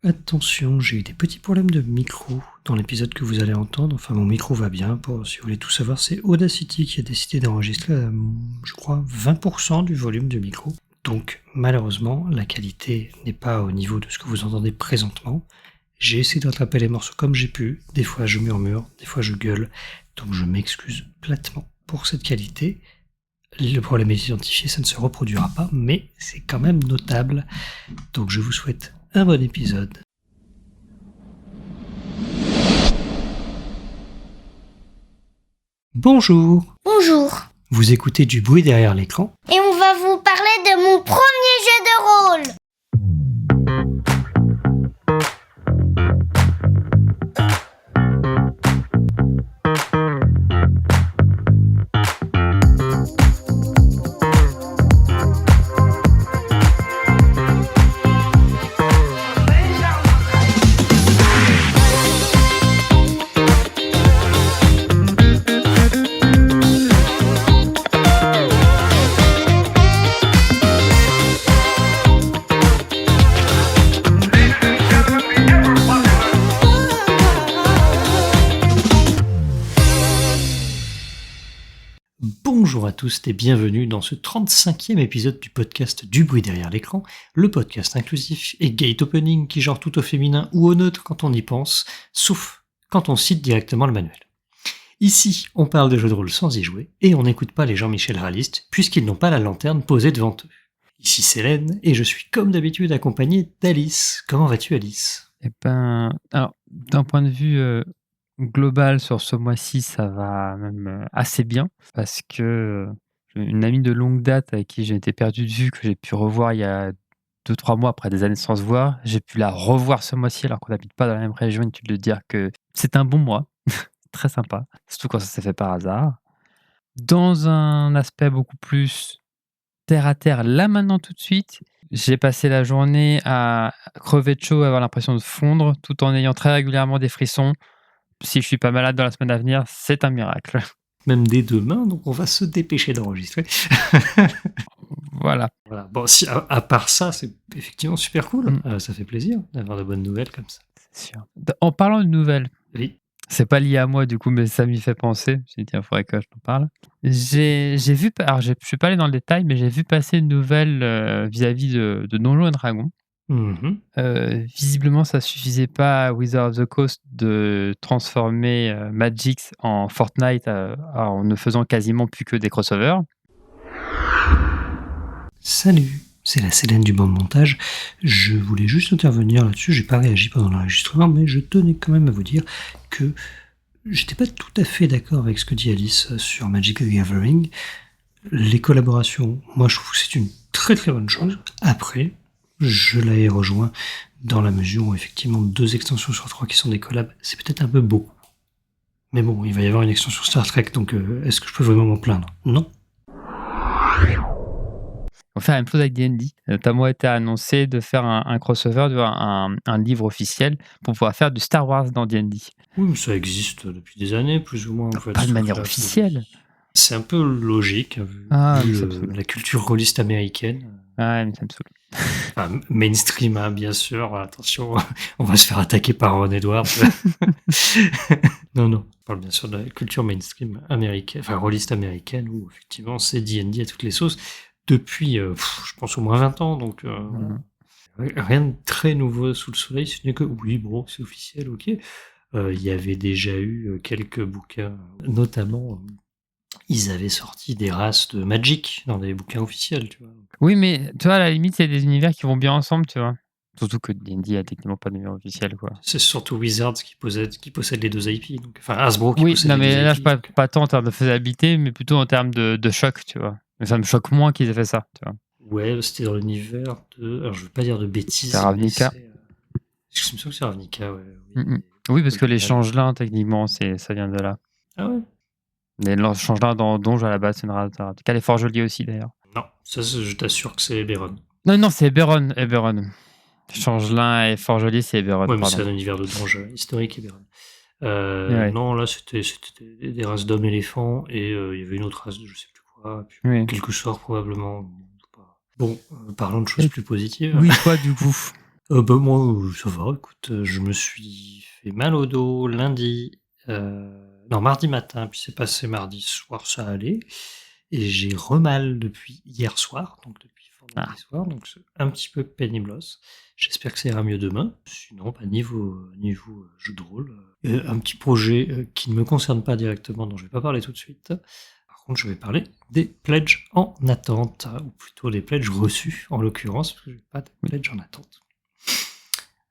Attention, j'ai eu des petits problèmes de micro dans l'épisode que vous allez entendre. Enfin, mon micro va bien. Si vous voulez tout savoir, c'est Audacity qui a décidé d'enregistrer, je crois, 20% du volume du micro. Donc, malheureusement, la qualité n'est pas au niveau de ce que vous entendez présentement. J'ai essayé de rattraper les morceaux comme j'ai pu. Des fois, je murmure, des fois, je gueule. Donc, je m'excuse platement pour cette qualité. Le problème est identifié, ça ne se reproduira pas, mais c'est quand même notable. Donc, je vous souhaite un bon épisode. Bonjour. Bonjour. Vous écoutez du bruit derrière l'écran. Et on va vous parler de mon premier jeu de rôle. Bonjour à tous et bienvenue dans ce 35e épisode du podcast Du bruit derrière l'écran, le podcast inclusif et gate opening qui genre tout au féminin ou au neutre quand on y pense, sauf quand on cite directement le manuel. Ici, on parle de jeux de rôle sans y jouer et on n'écoute pas les Jean-Michel réalistes puisqu'ils n'ont pas la lanterne posée devant eux. Ici c'est Hélène et je suis comme d'habitude accompagné d'Alice. Comment vas-tu Alice ? Alors, d'un point de vue global sur ce mois-ci, ça va même assez bien parce que j'ai une amie de longue date avec qui j'ai été perdu de vue, que j'ai pu revoir il y a 2-3 mois après des années sans se voir. J'ai pu la revoir ce mois-ci alors qu'on n'habite pas dans la même région. Inutile de dire que c'est un bon mois, très sympa, surtout quand ça s'est fait par hasard. Dans un aspect beaucoup plus terre à terre, là maintenant tout de suite, j'ai passé la journée à crever de chaud, avoir l'impression de fondre, tout en ayant très régulièrement des frissons. Si je suis pas malade dans la semaine à venir, c'est un miracle. Même dès demain, donc on va se dépêcher d'enregistrer. Voilà. Bon, si, à part ça, c'est effectivement super cool. Ça fait plaisir d'avoir de bonnes nouvelles comme ça. C'est sûr. En parlant de nouvelles, Oui. c'est pas lié à moi du coup, mais ça m'y fait penser. J'ai dit, il faudrait que je t'en parle. J'ai vu, alors je suis pas allé dans le détail, mais j'ai vu passer une nouvelle vis-à-vis de Donjons et Dragons. Visiblement, ça suffisait pas à Wizards of the Coast de transformer Magix en Fortnite en ne faisant quasiment plus que des crossovers. Salut, c'est la Célène du banc de montage. Je voulais juste intervenir là-dessus, j'ai pas réagi pendant l'enregistrement, mais je tenais quand même à vous dire que j'étais pas tout à fait d'accord avec ce que dit Alice sur Magic the Gathering. Les collaborations, moi je trouve que c'est une très très bonne chose. Après, je l'ai rejoint dans la mesure où effectivement 2 extensions sur 3 qui sont des collabs, c'est peut-être un peu beaucoup. Mais bon, il va y avoir une extension Star Trek, donc est-ce que je peux vraiment m'en plaindre ? Non. On va faire la même chose avec D&D. Notamment été annoncé de faire un crossover, un livre officiel pour pouvoir faire du Star Wars dans D&D. Oui, mais ça existe depuis des années, plus ou moins. En fait. Pas de manière officielle. C'est un peu logique, vu la culture rôliste américaine. Ouais, mais ça me saoule. Enfin, mainstream, hein, bien sûr. Attention, on va se faire attaquer par Ron Edwards. Non. On parle bien sûr de la culture mainstream américaine, enfin rôliste américaine, où effectivement c'est D&D à toutes les sauces depuis, je pense, au moins 20 ans. Donc, rien de très nouveau sous le soleil, ce n'est que, oui, bon, c'est officiel, ok. Il y avait déjà eu quelques bouquins, notamment... Ils avaient sorti des races de Magic dans des bouquins officiels, tu vois. Oui, mais tu vois, à la limite, il y a des univers qui vont bien ensemble, tu vois. Surtout que D&D a techniquement pas d'univers officiel, quoi. C'est surtout Wizards qui possède les 2 IP. Donc, enfin, Hasbro qui Oui, possède non, les 2 mais là, IP. je pas tant en termes de faisabilité, mais plutôt en termes de choc, tu vois. Mais ça me choque moins qu'ils aient fait ça, tu vois. Ouais, c'était dans l'univers de... Alors, je veux pas dire de bêtises. C'est Ravnica. Je me souviens que c'est Ravnica, ouais. Oui, parce que les changelins, techniquement, ça vient de là. Ah ouais. Les changelins dans Donge, à la base, c'est une race Ravnica. Les Forgeliers aussi, d'ailleurs. Non, ça, je t'assure que c'est Eberron. Non, c'est Eberron. Changelin et Forgelier, c'est Eberron. Ouais, mais c'est un univers de Donge historique, Eberron. Ouais. Non, là, c'était des races d'hommes-éléphants et il y avait une autre race de je sais plus quoi. Puis quelques sorts, probablement. Bon, parlons de choses plus positives. Oui, quoi, du coup Moi, ça va, écoute, je me suis fait mal au dos lundi, non, mardi matin, puis c'est passé mardi soir, ça allait et j'ai mal depuis hier soir, donc depuis vendredi Ah, soir, donc c'est un petit peu péniblos. J'espère que ça ira mieux demain. Sinon, bah, niveau jeu de rôle, un petit projet, qui ne me concerne pas directement, dont je vais pas parler tout de suite. Par contre, je vais parler des pledges en attente, ou plutôt des pledges reçus, en l'occurrence, parce que j'ai pas de oui. pledge en attente.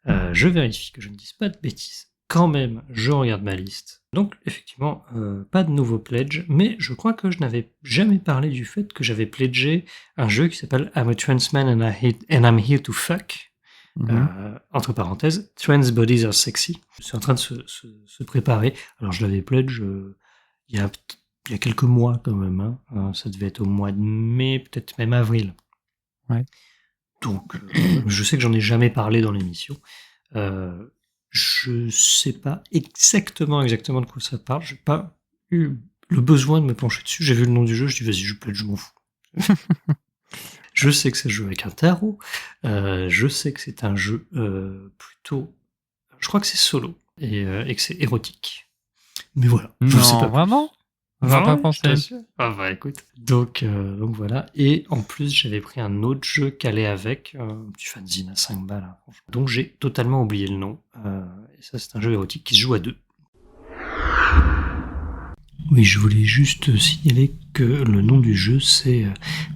Je vérifie que je ne dise pas de bêtises. Quand même, je regarde ma liste. Donc, effectivement, pas de nouveau pledge, mais je crois que je n'avais jamais parlé du fait que j'avais pledgé un jeu qui s'appelle I'm a trans man and I'm here to fuck. Mhm. Entre parenthèses, trans bodies are sexy. C'est en train de se préparer. Alors, je l'avais pledge il y a quelques mois quand même. Hein. Ça devait être au mois de mai, peut-être même avril. Ouais. Donc, je sais que j'en ai jamais parlé dans l'émission. Je sais pas exactement de quoi ça parle. J'ai pas eu le besoin de me pencher dessus. J'ai vu le nom du jeu, je dis vas-y, je plaide, je m'en fous. Je sais que ça se joue avec un tarot. Je sais que c'est un jeu plutôt. Je crois que c'est solo et que c'est érotique. Mais voilà, je ne sais Non, pas plus. vraiment? J'aurais pas Ouais, je pensé. t'assure. Ah bah écoute. Donc voilà. Et en plus, j'avais pris un autre jeu calé avec, un petit fanzine à 5 balles, hein, franchement. Donc j'ai totalement oublié le nom. Et ça, c'est un jeu érotique qui se joue à 2. Oui, je voulais juste signaler que le nom du jeu, c'est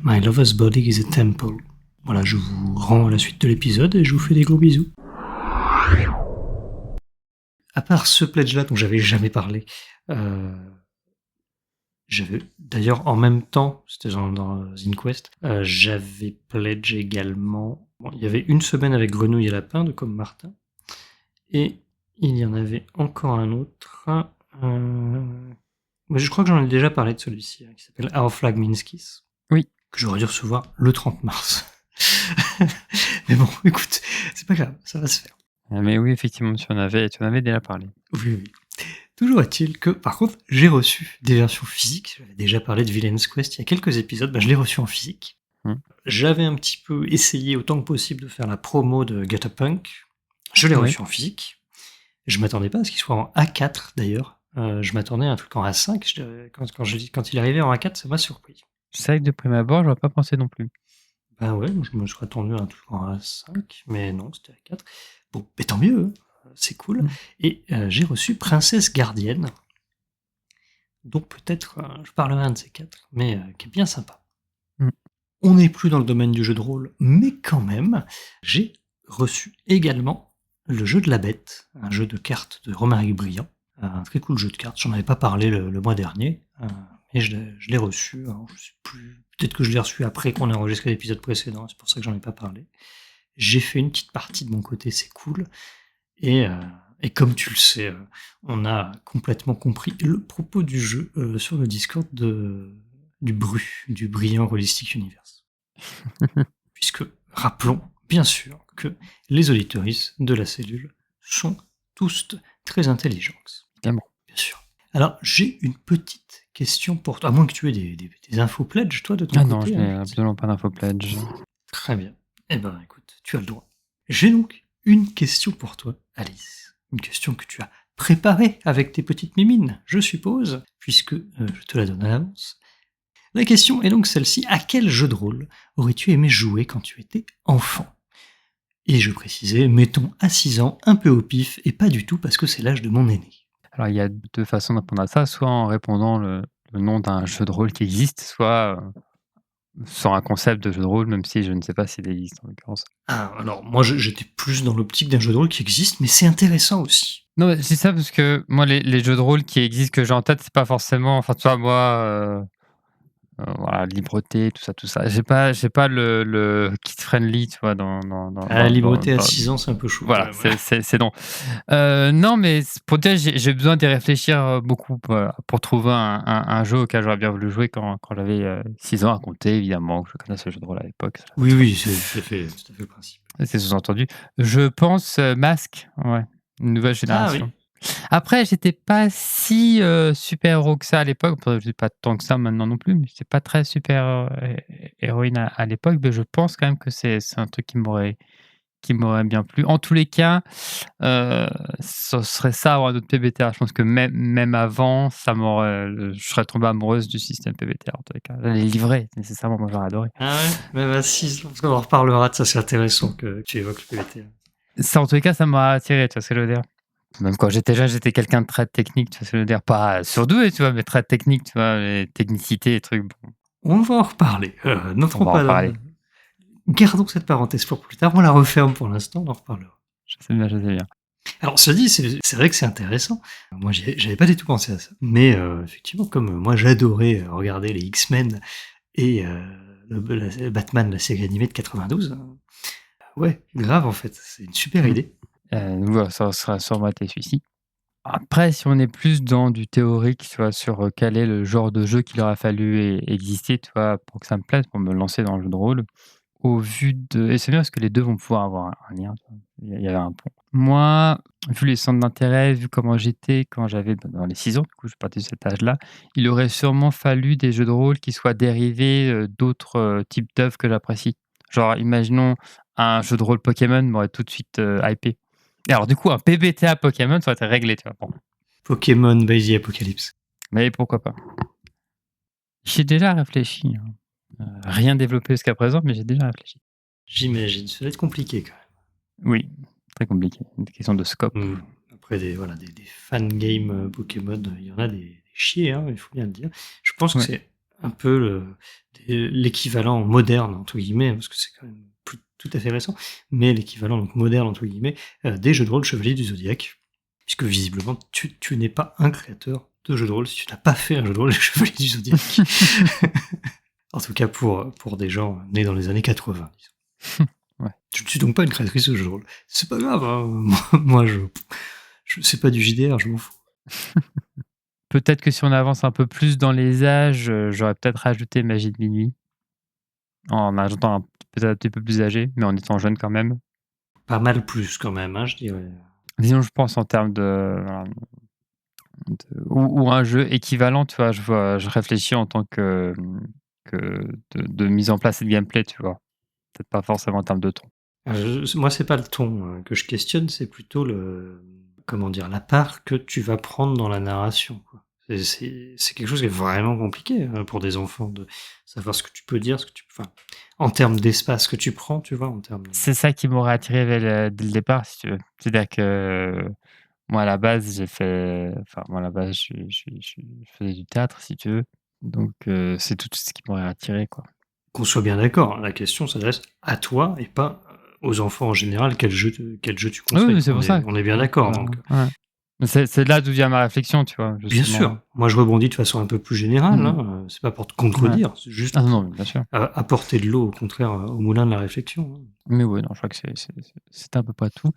My Lover's Body is a Temple. Voilà, je vous rends à la suite de l'épisode et je vous fais des gros bisous. À part ce pledge-là dont j'avais jamais parlé, j'avais d'ailleurs en même temps, c'était dans InQuest, j'avais pledge également. Bon, il y avait une semaine avec Grenouille et Lapin de Comme Martin, et il y en avait encore un autre. Mais je crois que j'en ai déjà parlé de celui-ci, qui s'appelle Our Flag Means Kiss. Oui. Que j'aurais dû recevoir le 30 mars. Mais bon, écoute, c'est pas grave, ça va se faire. Mais oui, effectivement, tu en avais déjà parlé. Oui. Toujours est-il que, par contre, j'ai reçu des versions physiques. J'avais déjà parlé de Villain's Quest il y a quelques épisodes. Je l'ai reçu en physique. J'avais un petit peu essayé autant que possible de faire la promo de Get a Punk. Je l'ai reçu en physique. Je m'attendais pas à ce qu'il soit en A4 d'ailleurs. Je m'attendais à un truc en A5. Quand il est arrivé en A4, ça m'a surpris. C'est vrai que de prime abord, j'aurais pas pensé non plus. Ben ouais, je me serais attendu à un truc en A5, mais non, c'était A4. Bon, mais tant mieux, c'est cool. Et j'ai reçu Princesse Gardienne. Donc peut-être je parlerai un de ces 4, mais qui est bien sympa. On n'est plus dans le domaine du jeu de rôle, mais quand même, j'ai reçu également le jeu de la bête, un jeu de cartes de Romaric Briand, un très cool jeu de cartes. J'en avais pas parlé le mois dernier, mais je l'ai reçu. Alors, je sais plus, peut-être que je l'ai reçu après qu'on ait enregistré l'épisode précédent, c'est pour ça que j'en ai pas parlé. J'ai fait une petite partie de mon côté, c'est cool. Et comme tu le sais, on a complètement compris le propos du jeu sur le Discord du Brillant Holistic Universe. Puisque, rappelons, bien sûr, que les auditeuristes de la cellule sont tous très intelligents. Bien bon. Bien sûr. Alors, j'ai une petite question pour toi, à moins que tu aies des infos pledge, toi, de ton côté. Ah non, je n'ai absolument pas d'info pledge. Très bien. Eh ben, écoute, tu as le droit. J'ai donc une question pour toi, Alice. Une question que tu as préparée avec tes petites mimines, je suppose, puisque je te la donne à l'avance. La question est donc celle-ci. À quel jeu de rôle aurais-tu aimé jouer quand tu étais enfant? Et je précisais, mettons à 6 ans, un peu au pif, et pas du tout parce que c'est l'âge de mon aîné. Alors, il y a 2 façons de répondre à ça, soit en répondant le nom d'un jeu de rôle qui existe, soit sur un concept de jeu de rôle, même si je ne sais pas s'il existe en l'occurrence. Ah, alors moi j'étais plus dans l'optique d'un jeu de rôle qui existe, mais c'est intéressant aussi. Non, c'est ça parce que moi, les jeux de rôle qui existent que j'ai en tête, c'est pas forcément. Enfin, tu vois, moi, voilà, libreté, tout ça. J'ai pas le kid friendly, tu vois, dans La libreté à 6 ans, c'est un peu chaud. voilà, quand même, ouais. c'est non. Non, mais pour dire, j'ai besoin d'y réfléchir beaucoup, voilà, pour trouver un jeu auquel j'aurais bien voulu jouer quand j'avais 6 ans à compter, évidemment, que je connaisse ce jeu de rôle à l'époque. Oui, c'est tout à fait le principe. C'est sous-entendu. Je pense Masque, ouais, une nouvelle génération. Ah oui. Après, j'étais pas si super-héros que ça à l'époque. Enfin, je suis pas tant que ça maintenant non plus, mais j'étais pas très super héroïne à l'époque. Mais je pense quand même que c'est un truc qui m'aurait qui m'aurait bien plu. En tous les cas, ce serait ça avoir un autre PBTA. Je pense que même avant, je serais tombée amoureuse du système PBTA en tous les cas. Les livrets, nécessairement, moi j'aurais adoré. Ah ouais? Mais bah si, on en reparlera de ça, c'est intéressant que tu évoques le PBTA. Ça, en tous les cas, ça m'a attiré, tu vois ce que je veux dire. Même quand j'étais jeune, j'étais quelqu'un de très technique, tu vois ce que je veux dire. Pas surdoué, tu vois, mais très technique, tu vois, les technicités, les trucs. Bon, On va en reparler. N'entrons on va en pas là. parler. Gardons cette parenthèse pour plus tard. On la referme pour l'instant, on en reparlera. Je sais bien, je sais bien. Alors, cela dit, c'est vrai que c'est intéressant. Moi, j'avais pas du tout pensé à ça. Mais effectivement, comme moi, j'adorais regarder les X-Men et le Batman, la série animée de 92. Ouais, grave en fait. C'est une super idée. Donc voilà, ça sera sûrement été celui-ci. Après, si on est plus dans du théorique, tu vois, sur quel est le genre de jeu qu'il aurait fallu exister, tu vois, pour que ça me plaise, pour me lancer dans le jeu de rôle, au vu de... Et c'est bien parce que les deux vont pouvoir avoir un lien, tu vois. Il y avait un pont. Moi, vu les centres d'intérêt, vu comment j'étais quand j'avais dans les 6 ans, du coup, je partais de cet âge-là, il aurait sûrement fallu des jeux de rôle qui soient dérivés d'autres types d'œuvres que j'apprécie. Genre, imaginons un jeu de rôle Pokémon m'aurait tout de suite hypé. Et alors, du coup, un PBTA Pokémon, ça aurait été réglé, tu vois. Bon. Pokémon by the Apocalypse. Mais pourquoi pas? J'ai déjà réfléchi. Rien développé jusqu'à présent, mais j'ai déjà réfléchi. J'imagine. Ça va être compliqué quand même. Oui, très compliqué. Une question de scope. Après, des fan games Pokémon, il y en a des chiés, hein, il faut bien le dire. Je pense que c'est un peu l'équivalent moderne, entre guillemets, parce que c'est quand même tout à fait récent, mais l'équivalent donc moderne, entre guillemets, des jeux de rôle Chevalier du Zodiaque, puisque visiblement, tu n'es pas un créateur de jeux de rôle si tu n'as pas fait un jeu de rôle Chevalier du Zodiaque. En tout cas, pour des gens nés dans les années 80, disons. Ouais. Je ne suis donc pas une créatrice de jeux de rôle. C'est pas grave, hein. Moi, c'est pas du JDR, je m'en fous. Peut-être que si on avance un peu plus dans les âges, j'aurais peut-être rajouté Magie de minuit. En ajoutant peut-être un petit peu plus âgé, mais en étant jeune quand même. Pas mal plus quand même, hein, je dirais. Disons, je pense en termes ou un jeu équivalent, tu vois, je réfléchis en tant que de mise en place et de gameplay, tu vois. Peut-être pas forcément en termes de ton. Moi, c'est pas le ton que je questionne, c'est plutôt la part que tu vas prendre dans la narration, quoi. C'est quelque chose qui est vraiment compliqué pour des enfants de savoir ce que tu peux dire, en termes d'espace que tu prends, tu vois, en termes. C'est ça qui m'aurait attiré dès le départ, si tu veux. C'est-à-dire que moi, à la base, je faisais du théâtre, si tu veux. Donc, c'est tout ce qui m'aurait attiré, quoi. Qu'on soit bien d'accord, la question s'adresse à toi et pas aux enfants en général. Quel jeu tu conseilles? Oui, mais c'est pour ça. On est bien d'accord. Donc. Ouais. C'est là d'où vient ma réflexion, tu vois. Bien sûr. Moi, je rebondis de façon un peu plus générale. Hein. C'est pas pour te contredire, c'est juste bien sûr. Apporter de l'eau, au contraire, au moulin de la réflexion. Hein. Mais oui, non, je crois que c'est à peu près tout.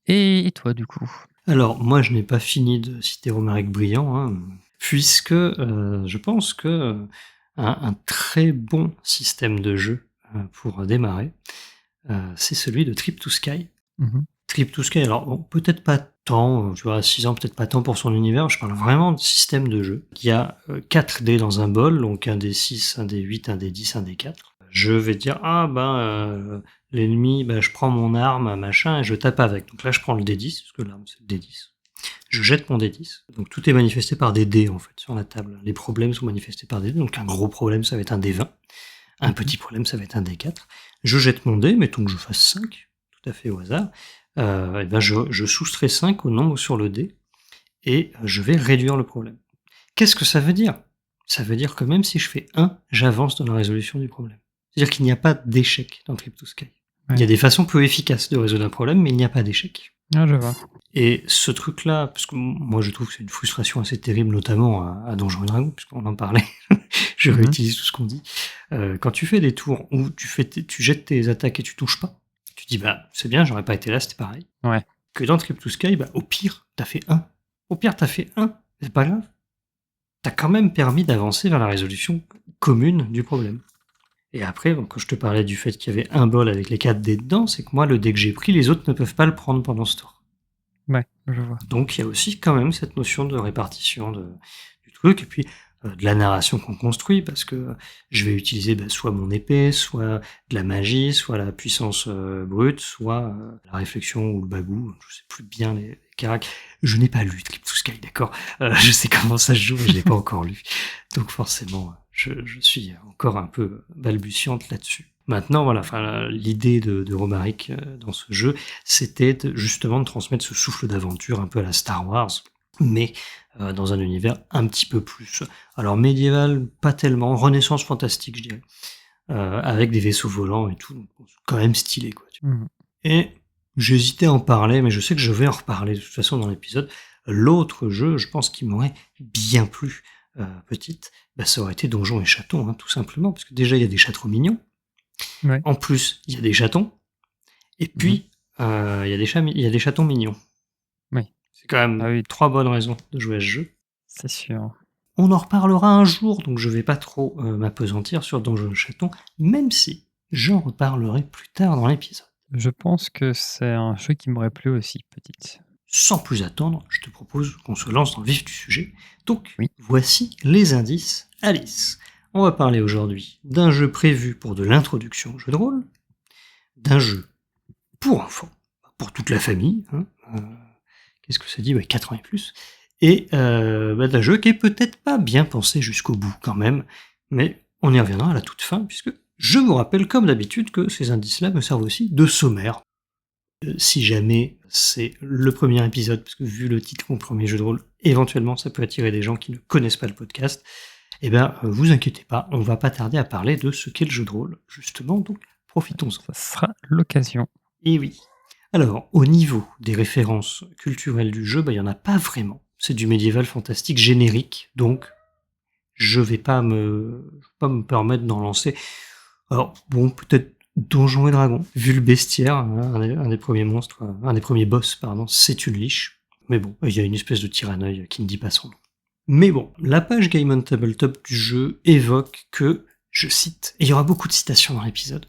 Et toi, du coup? Alors, moi, je n'ai pas fini de citer Romaric Briand, hein, puisque je pense que un très bon système de jeu pour démarrer, c'est celui de Trip to Sky. Trip to Sky, alors bon, peut-être pas tant, tu vois, à 6 ans, peut-être pas tant pour son univers, je parle vraiment de système de jeu. Il y a 4 dés dans un bol, donc un dé 6, un dé 8, un dé 10, un dé 4. Je vais dire, l'ennemi, je prends mon arme, machin, et je tape avec. Donc là, je prends le dé 10, parce que l'arme, c'est le dé 10. Je jette mon dé 10. Donc tout est manifesté par des dés, en fait, sur la table. Les problèmes sont manifestés par des dés. Donc un gros problème, ça va être un dé 20. Un petit problème, ça va être un dé 4. Je jette mon dé, mettons que je fasse 5, tout à fait au hasard. Je soustrais 5 au nombre sur le dé, et je vais réduire le problème. Qu'est-ce que ça veut dire? Ça veut dire que même si je fais 1, j'avance dans la résolution du problème. C'est-à-dire qu'il n'y a pas d'échec dans Trip to Sky. Ouais. Il y a des façons peu efficaces de résoudre un problème, mais il n'y a pas d'échec. Ah, je vois. Et ce truc-là, parce que moi je trouve que c'est une frustration assez terrible, notamment à Donjons et Dragons, puisqu'on en parlait, je réutilise tout ce qu'on dit. Quand tu fais des tours où tu jettes tes attaques et tu touches pas, tu dis, c'est bien, j'aurais pas été là, c'était pareil. Ouais. Que dans Trip to Sky, au pire, t'as fait 1. Au pire, t'as fait 1. C'est pas grave. T'as quand même permis d'avancer vers la résolution commune du problème. Et après, quand je te parlais du fait qu'il y avait un bol avec les 4 dés dedans, c'est que moi, le dé que j'ai pris, les autres ne peuvent pas le prendre pendant ce tour. Ouais, je vois. Donc, il y a aussi quand même cette notion de répartition du truc. Et puis, de la narration qu'on construit, parce que je vais utiliser soit mon épée, soit de la magie, soit la puissance brute, soit la réflexion ou le bagou, je sais plus bien les caractères. Je n'ai pas lu Trip to Sky, d'accord. Je sais comment ça se joue, mais je l'ai pas encore lu. Donc forcément, je suis encore un peu balbutiante là-dessus. Maintenant, voilà, l'idée de Romaric dans ce jeu, c'était justement de transmettre ce souffle d'aventure un peu à la Star Wars, mais dans un univers un petit peu plus, alors médiéval, pas tellement, Renaissance fantastique, je dirais, avec des vaisseaux volants et tout, donc, quand même stylé, quoi. Et j'hésitais à en parler, mais je sais que je vais en reparler de toute façon dans l'épisode. L'autre jeu, je pense qu'il m'aurait bien plu, petite, ça aurait été Donjons et Chatons, hein, tout simplement, parce que déjà il y a des châteaux mignons, Ouais. en plus il y a des chatons, et puis il y a des chatons mignons. Oui. C'est quand même Ah oui. 3 bonnes raisons de jouer à ce jeu. C'est sûr. On en reparlera un jour, donc je vais pas trop m'appesantir sur Donjons et Chatons, même si j'en reparlerai plus tard dans l'épisode. Je pense que c'est un jeu qui m'aurait plu aussi, petite. Sans plus attendre, je te propose qu'on se lance dans le vif du sujet. Donc, Oui. voici les indices Alice. On va parler aujourd'hui d'un jeu prévu pour de l'introduction au jeu de rôle, d'un jeu pour enfants, pour toute la famille, hein, qu'est-ce que ça dit, 4 ans et plus, et d'un jeu qui est peut-être pas bien pensé jusqu'au bout quand même, mais on y reviendra à la toute fin, puisque je vous rappelle comme d'habitude que ces indices-là me servent aussi de sommaire. Si jamais c'est le premier épisode, parce que vu le titre Mon premier jeu de rôle, éventuellement ça peut attirer des gens qui ne connaissent pas le podcast, vous inquiétez pas, on va pas tarder à parler de ce qu'est le jeu de rôle, justement, donc profitons-en. Ça sera l'occasion. Et oui. Alors, au niveau des références culturelles du jeu, il y en a pas vraiment. C'est du médiéval fantastique générique, donc je vais pas me permettre d'en lancer. Alors, bon, peut-être Donjons et Dragons, vu le bestiaire, hein, un des premiers monstres, un des premiers boss, pardon, c'est une liche. Mais bon, il y a une espèce de tyranneuil qui ne dit pas son nom. Mais bon, la page Game on Tabletop du jeu évoque que, je cite, et il y aura beaucoup de citations dans l'épisode,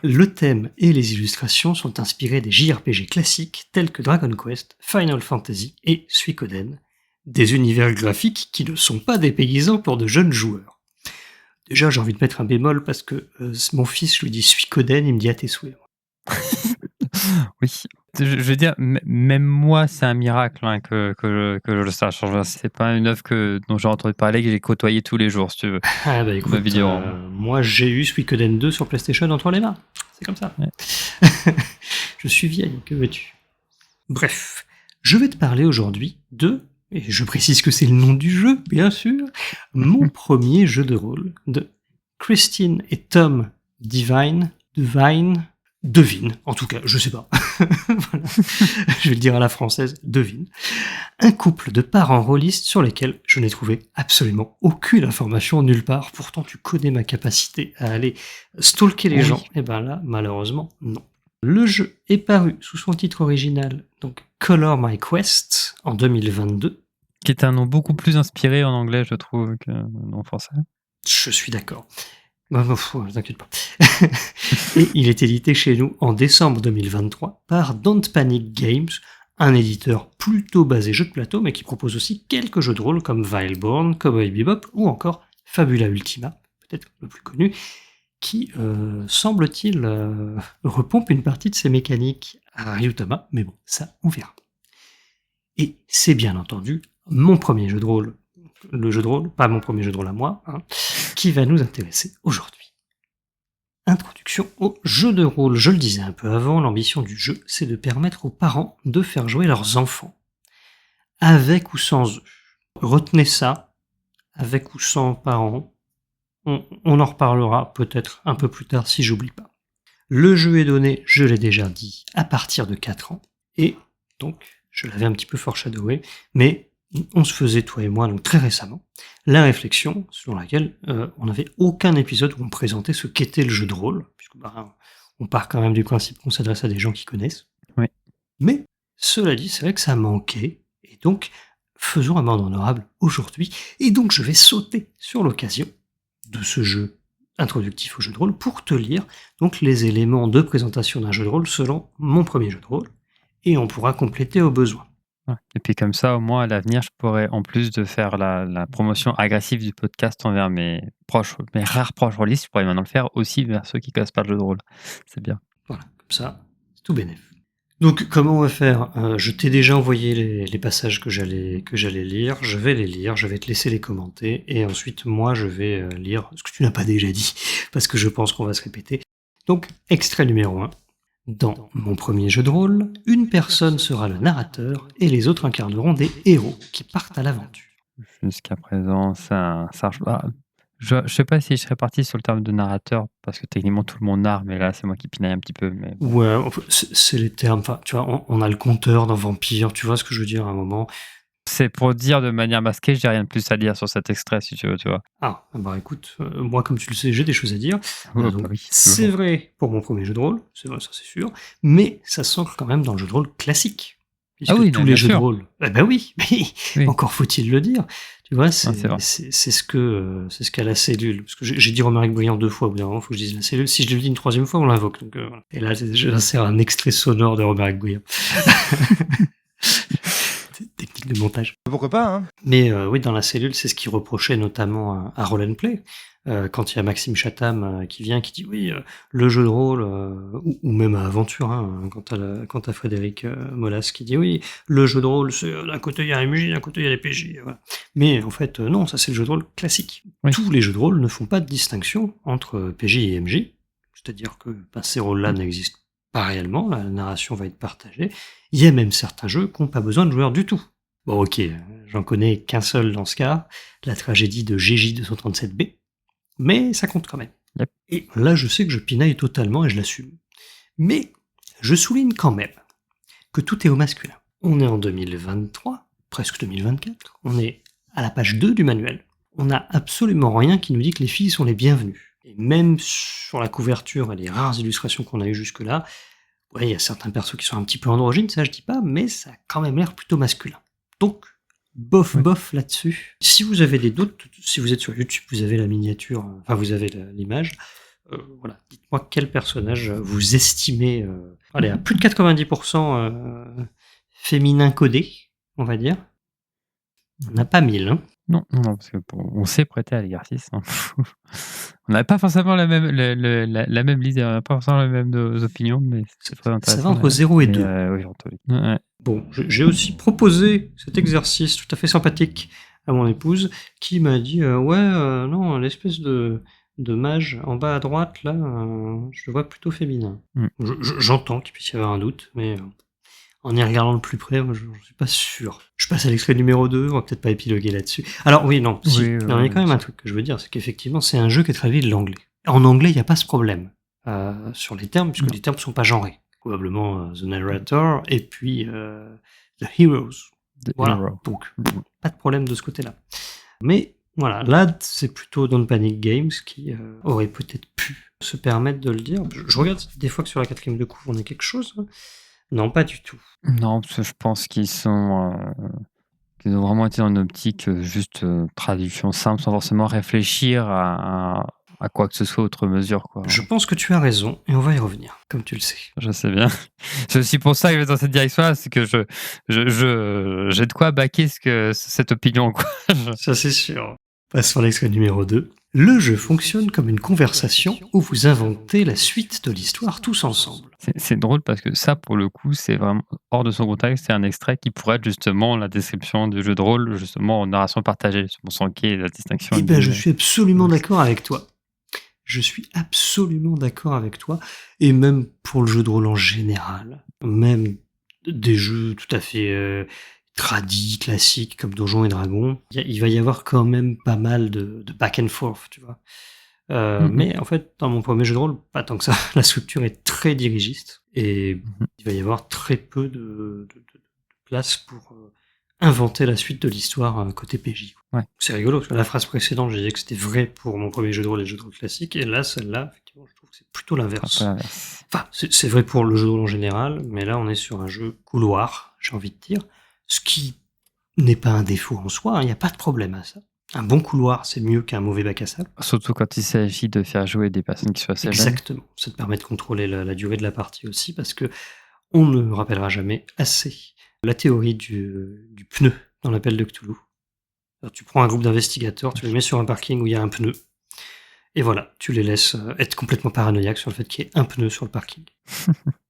le thème et les illustrations sont inspirés des JRPG classiques tels que Dragon Quest, Final Fantasy et Suikoden, des univers graphiques qui ne sont pas dépaysants pour de jeunes joueurs. Déjà, j'ai envie de mettre un bémol parce que mon fils, je lui dis Suikoden, il me dit à tes souhaits. Oui. Je veux dire, même moi, c'est un miracle que je le sache. C'est pas une œuvre dont j'ai entendu parler, que j'ai côtoyé tous les jours, si tu veux. Ah bah écoute, moi j'ai eu Suikoden 2 sur PlayStation entre les mains. C'est comme ça. Ouais. Je suis vieille, que veux-tu ? Bref, je vais te parler aujourd'hui de, et je précise que c'est le nom du jeu, bien sûr, mon premier jeu de rôle de Christine et Tom Devine, en tout cas, je sais pas. Voilà. Je vais le dire à la française, devine. Un couple de parents rôlistes sur lesquels je n'ai trouvé absolument aucune information nulle part. Pourtant, tu connais ma capacité à aller stalker les gens. Et ben là, malheureusement, non. Le jeu est paru sous son titre original, donc Color My Quest, en 2022. Qui est un nom beaucoup plus inspiré en anglais, je trouve, qu'en français. Je suis d'accord. T'inquiète pas. Et il est édité chez nous en décembre 2023 par Don't Panic Games, un éditeur plutôt basé jeu de plateau, mais qui propose aussi quelques jeux de rôle comme Vileborn, Cowboy Bebop ou encore Fabula Ultima, peut-être le plus connu, qui, semble-t-il, repompe une partie de ses mécaniques à Ryutama, mais bon, ça, on verra. Et c'est bien entendu mon premier jeu de rôle, le jeu de rôle, pas mon premier jeu de rôle à moi, hein, qui va nous intéresser aujourd'hui. Introduction au jeu de rôle. Je le disais un peu avant, l'ambition du jeu, c'est de permettre aux parents de faire jouer leurs enfants, avec ou sans eux. Retenez ça, avec ou sans parents. On en reparlera peut-être un peu plus tard si j'oublie pas. Le jeu est donné, je l'ai déjà dit, à partir de 4 ans, et donc, je l'avais un petit peu foreshadowé, mais on se faisait, toi et moi, donc très récemment, la réflexion selon laquelle on n'avait aucun épisode où on présentait ce qu'était le jeu de rôle, puisque on part quand même du principe qu'on s'adresse à des gens qui connaissent. Oui. Mais, cela dit, c'est vrai que ça manquait, et donc, faisons amende honorable aujourd'hui, et donc je vais sauter sur l'occasion de ce jeu introductif au jeu de rôle pour te lire donc les éléments de présentation d'un jeu de rôle selon mon premier jeu de rôle, et on pourra compléter au besoin. Ouais. Et puis comme ça, au moins, à l'avenir, je pourrais, en plus de faire la promotion agressive du podcast envers mes proches, mes rares proches rôlistes, je pourrais maintenant le faire aussi vers ceux qui connaissent pas le jeu de rôle. C'est bien. Voilà, comme ça, c'est tout bénef. Donc, comment on va faire? Je t'ai déjà envoyé les passages que j'allais lire. Je vais les lire, je vais te laisser les commenter, et ensuite, moi, je vais lire ce que tu n'as pas déjà dit, parce que je pense qu'on va se répéter. Donc, extrait numéro 1. Dans mon premier jeu de rôle, une personne sera le narrateur, et les autres incarneront des héros qui partent à l'aventure. Jusqu'à présent, ça marche pas. Je sais pas si je serais parti sur le terme de narrateur, parce que techniquement tout le monde narre, mais là c'est moi qui pinaille un petit peu. Mais bon. Ouais, enfin, c'est les termes. Enfin, tu vois, on a le compteur dans Vampire, tu vois ce que je veux dire à un moment. C'est pour dire de manière masquée, j'ai rien de plus à dire sur cet extrait, si tu veux, tu vois. Ah, bah écoute, moi comme tu le sais, j'ai des choses à dire. Oh, Donc, bah oui, c'est toujours. vrai pour mon premier jeu de rôle, c'est vrai, ça c'est sûr, mais ça s'ancre quand même dans le jeu de rôle classique. Ah Puisque oui, tous non, les bien jeux de sûr. rôle, eh ben oui, mais Oui. encore faut-il le dire. Tu vois, Ah, c'est vrai. c'est ce qu'a la cellule. Parce que j'ai dit Romaric Brillant 2 fois, au bout d'un moment, faut que je dise la cellule. Si je le dis une 3e fois, on l'invoque. Donc, voilà. Et là, j'insère un extrait sonore de Romaric Brillant. Technique de montage. Pourquoi pas, hein? Mais oui, dans la cellule, c'est ce qui reprochait notamment à Roll and Play. Quand il y a Maxime Chatham qui vient, qui dit oui, le jeu de rôle, ou même à Aventure, hein, quant à Frédéric Molas qui dit oui, le jeu de rôle, c'est d'un côté il y a un MJ, d'un côté il y a les PJ. Voilà. Mais en fait, non, ça c'est le jeu de rôle classique. Oui. Tous les jeux de rôle ne font pas de distinction entre PJ et MJ, c'est-à-dire que ces rôles-là n'existent pas réellement, la narration va être partagée. Il y a même certains jeux qui n'ont pas besoin de joueurs du tout. Bon, ok, j'en connais qu'un seul dans ce cas, la tragédie de GJ237B, mais ça compte quand même. Yep. Et là, je sais que je pinaille totalement et je l'assume. Mais je souligne quand même que tout est au masculin. On est en 2023, presque 2024, on est à la page 2 du manuel. On n'a absolument rien qui nous dit que les filles sont les bienvenues. Et même sur la couverture et les rares illustrations qu'on a eues jusque-là, ouais, il y a certains persos qui sont un petit peu androgynes, ça je dis pas, mais ça a quand même l'air plutôt masculin. Donc, bof là-dessus. Si vous avez des doutes, si vous êtes sur YouTube, vous avez la miniature, enfin vous avez l'image, voilà, dites-moi quel personnage vous estimez, allez, à plus de 90% féminin codé, on va dire. On n'a pas 1000, hein. Non, parce que on s'est prêté à l'exercice. Hein. On n'a pas forcément la même idée, on n'a pas forcément les mêmes opinions, mais c'est très intéressant. Ça va entre 0 et 2. Oui, Anthony. Ouais. Bon, j'ai aussi proposé cet exercice tout à fait sympathique à mon épouse, qui m'a dit non, l'espèce de mage en bas à droite, là, je le vois plutôt féminin. J'entends qu'il puisse y avoir un doute, mais en y regardant de plus près, moi, je suis pas sûr. Je passe à l'extrait numéro 2, on va peut-être pas épiloguer là-dessus. Alors oui, non, si, il y a quand même un truc que je veux dire, c'est qu'effectivement, c'est un jeu qui est traduit de l'anglais. En anglais, il n'y a pas ce problème sur les termes, puisque les termes ne sont pas genrés. Probablement The Narrator et puis The Heroes. Voilà, donc pas de problème de ce côté-là. Mais voilà, là, c'est plutôt Don't Panic Games qui aurait peut-être pu se permettre de le dire. Je regarde des fois que sur la 4e de couve, on a quelque chose. Non, pas du tout. Non, parce que je pense qu'ils ont vraiment été dans une optique juste traduction simple, sans forcément réfléchir à quoi que ce soit autre mesure, quoi. Je pense que tu as raison, et on va y revenir, comme tu le sais. Je sais bien. C'est aussi pour ça que je vais dans cette direction-là, c'est que j'ai de quoi baquer cette opinion, quoi. Ça, c'est sûr. Passons à l'extrait numéro 2. Le jeu fonctionne comme une conversation où vous inventez la suite de l'histoire tous ensemble. C'est drôle parce que ça, pour le coup, c'est vraiment hors de son contexte. C'est un extrait qui pourrait être justement la description du jeu de rôle, justement en narration partagée, sans qu'il y ait la distinction. Eh bien, je suis absolument d'accord avec toi. Je suis absolument d'accord avec toi. Et même pour le jeu de rôle en général, même des jeux tout à fait tradis, classiques, comme Donjons et Dragons, il va y avoir quand même pas mal de back and forth, tu vois. Mais en fait, dans mon premier jeu de rôle, pas tant que ça. La structure est très dirigiste et il va y avoir très peu de place pour inventer la suite de l'histoire côté PJ. Ouais. C'est rigolo, parce que la phrase précédente, j'ai dit que c'était vrai pour mon premier jeu de rôle et le jeu de rôle classique, et là, celle-là, effectivement, je trouve que c'est plutôt l'inverse. Enfin, c'est vrai pour le jeu de rôle en général, mais là, on est sur un jeu couloir, j'ai envie de dire, ce qui n'est pas un défaut en soi, il n'y a pas de problème à ça. Un bon couloir, c'est mieux qu'un mauvais bac à sable. Surtout quand il s'agit de faire jouer des personnes qui soient assez jeunes. Exactement. Ça te permet de contrôler la durée de la partie aussi, parce que on ne rappellera jamais assez la théorie du pneu dans l'appel de Cthulhu. Alors, tu prends un groupe d'investigateurs, tu les mets sur un parking où il y a un pneu, et voilà, tu les laisses être complètement paranoïaques sur le fait qu'il y ait un pneu sur le parking.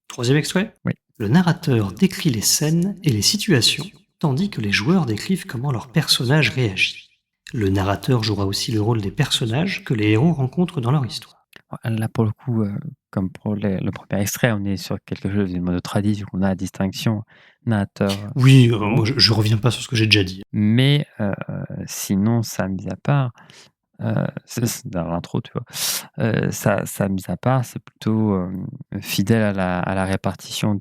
Troisième extrait. Oui. Le narrateur décrit les scènes et les situations, tandis que les joueurs décrivent comment leur personnage réagit. Le narrateur jouera aussi le rôle des personnages que les héros rencontrent dans leur histoire. Là, pour le coup, comme pour le premier extrait, on est sur quelque chose du mode tradit, qu'on a la distinction narrateur. Oui, moi je reviens pas sur ce que j'ai déjà dit. Mais sinon, ça mis à part, c'est dans l'intro, tu vois, ça mis à part, c'est plutôt fidèle à la répartition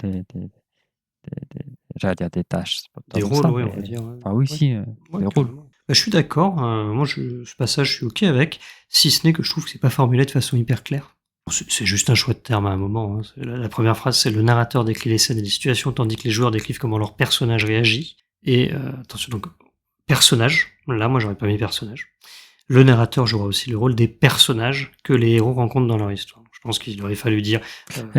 j'allais dire des tâches. C'est pas Des tant rôles, ça, oui, mais- on va dire. Enfin, oui, Ouais. si, Ouais, des rôles. carrément. Bah, je suis d'accord, moi ce passage je suis ok avec, si ce n'est que je trouve que c'est pas formulé de façon hyper claire. C'est juste un choix de terme à un moment. Hein. La première phrase, c'est le narrateur décrit les scènes et les situations, tandis que les joueurs décrivent comment leur personnage réagit. Et attention, donc, personnage, là moi j'aurais pas mis personnage. Le narrateur jouera aussi le rôle des personnages que les héros rencontrent dans leur histoire. Je pense qu'il aurait fallu dire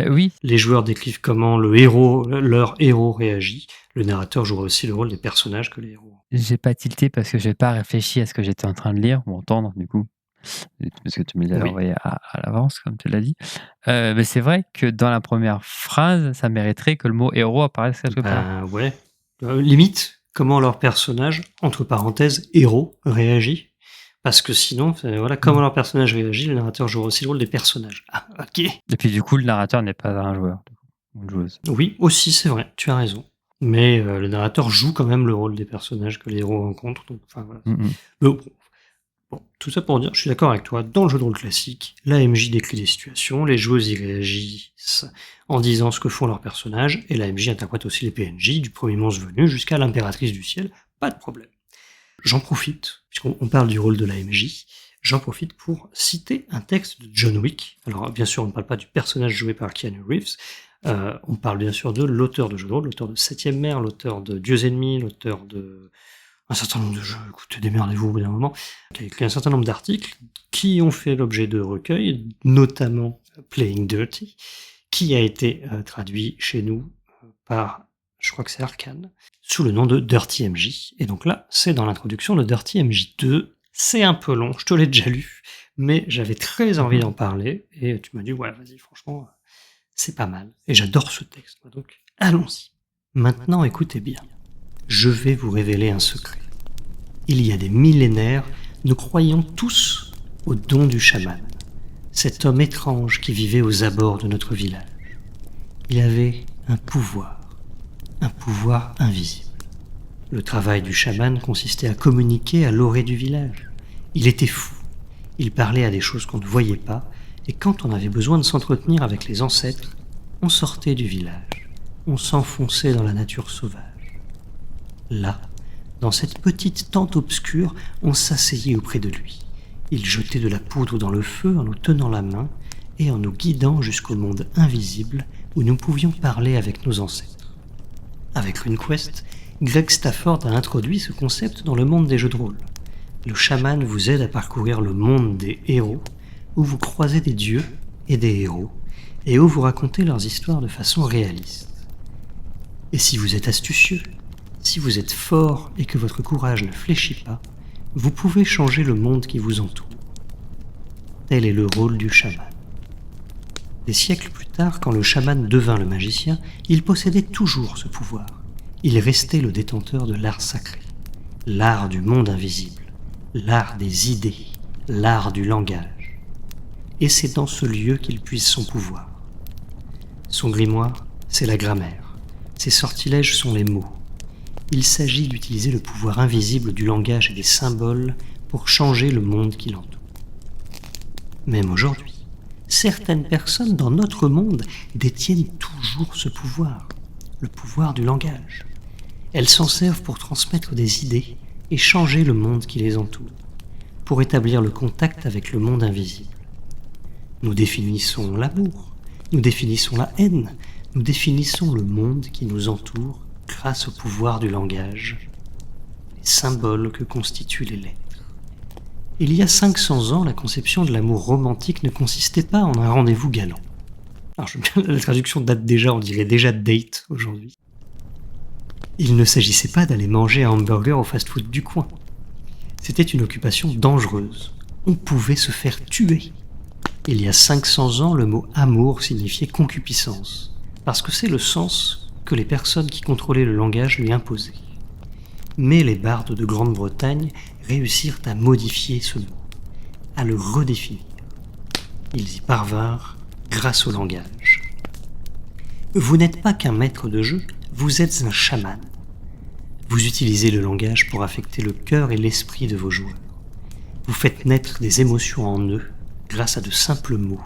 Oui, les joueurs décrivent comment leur héros réagit. Le narrateur jouera aussi le rôle des personnages que les héros. j'ai pas tilté parce que j'ai pas réfléchi à ce que j'étais en train de lire ou entendre, du coup, parce que tu me l'avais Oui. envoyé à l'avance, comme tu l'as dit. Mais c'est vrai que dans la première phrase, ça mériterait que le mot héros apparaisse quelque part. Ben ouais. Limite, comment leur personnage, entre parenthèses, héros, réagit. Parce que sinon, voilà, comment leur personnage réagit, le narrateur jouera aussi le rôle des personnages. Ah, ok. Et puis du coup, le narrateur n'est pas un joueur, ou une joueuse. Oui, aussi, c'est vrai, tu as raison. Mais le narrateur joue quand même le rôle des personnages que les héros rencontrent. Donc, enfin, voilà. Bon, tout ça pour dire, je suis d'accord avec toi, dans le jeu de rôle classique, l'AMJ décrit des situations, les joueuses y réagissent en disant ce que font leurs personnages, et l'AMJ interprète aussi les PNJ, du premier monstre venu jusqu'à l'impératrice du ciel, pas de problème. J'en profite, puisqu'on parle du rôle de l'AMJ, j'en profite pour citer un texte de John Wick. Alors bien sûr, on ne parle pas du personnage joué par Keanu Reeves, on parle bien sûr de l'auteur de jeux de rôle, l'auteur de Septième Mer, l'auteur de Dieux Ennemis, l'auteur de un certain nombre de jeux, écoutez, démerdez-vous au bout d'un moment, qui a écrit un certain nombre d'articles qui ont fait l'objet de recueils, notamment Playing Dirty, qui a été traduit chez nous par, je crois que c'est Arcane, sous le nom de Dirty MJ. Et donc là, c'est dans l'introduction de Dirty MJ 2. C'est un peu long, je te l'ai déjà lu, mais j'avais très envie d'en parler, et tu m'as dit, ouais, vas-y, franchement, c'est pas mal. Et j'adore ce texte, donc allons-y. Maintenant, écoutez bien. Je vais vous révéler un secret. Il y a des millénaires, nous croyions tous au don du chaman, cet homme étrange qui vivait aux abords de notre village. Il avait un pouvoir invisible. Le travail du chaman consistait à communiquer à l'orée du village. Il était fou, il parlait à des choses qu'on ne voyait pas, et quand on avait besoin de s'entretenir avec les ancêtres, on sortait du village, on s'enfonçait dans la nature sauvage. Là, dans cette petite tente obscure, on s'asseyait auprès de lui. Il jetait de la poudre dans le feu en nous tenant la main et en nous guidant jusqu'au monde invisible où nous pouvions parler avec nos ancêtres. Avec RuneQuest, Greg Stafford a introduit ce concept dans le monde des jeux de rôle. Le chaman vous aide à parcourir le monde des héros, où vous croisez des dieux et des héros, et où vous racontez leurs histoires de façon réaliste. Et si vous êtes astucieux, si vous êtes fort et que votre courage ne fléchit pas, vous pouvez changer le monde qui vous entoure. Tel est le rôle du chaman. Des siècles plus tard, quand le chaman devint le magicien, il possédait toujours ce pouvoir. Il restait le détenteur de l'art sacré, l'art du monde invisible, l'art des idées, l'art du langage. Et c'est dans ce lieu qu'il puise son pouvoir. Son grimoire, c'est la grammaire. Ses sortilèges sont les mots. Il s'agit d'utiliser le pouvoir invisible du langage et des symboles pour changer le monde qui l'entoure. Même aujourd'hui, certaines personnes dans notre monde détiennent toujours ce pouvoir, le pouvoir du langage. Elles s'en servent pour transmettre des idées et changer le monde qui les entoure, pour établir le contact avec le monde invisible. Nous définissons l'amour, nous définissons la haine, nous définissons le monde qui nous entoure grâce au pouvoir du langage, les symboles que constituent les lettres. Il y a 500 ans, la conception de l'amour romantique ne consistait pas en un rendez-vous galant. Alors, la traduction date déjà, on dirait déjà date aujourd'hui. Il ne s'agissait pas d'aller manger un hamburger au fast-food du coin. C'était une occupation dangereuse. On pouvait se faire tuer. Il y a 500 ans, le mot amour signifiait concupiscence, parce que c'est le sens que les personnes qui contrôlaient le langage lui imposaient. Mais les bardes de Grande-Bretagne réussirent à modifier ce mot, à le redéfinir. Ils y parvinrent grâce au langage. Vous n'êtes pas qu'un maître de jeu, vous êtes un chaman. Vous utilisez le langage pour affecter le cœur et l'esprit de vos joueurs. Vous faites naître des émotions en eux grâce à de simples mots.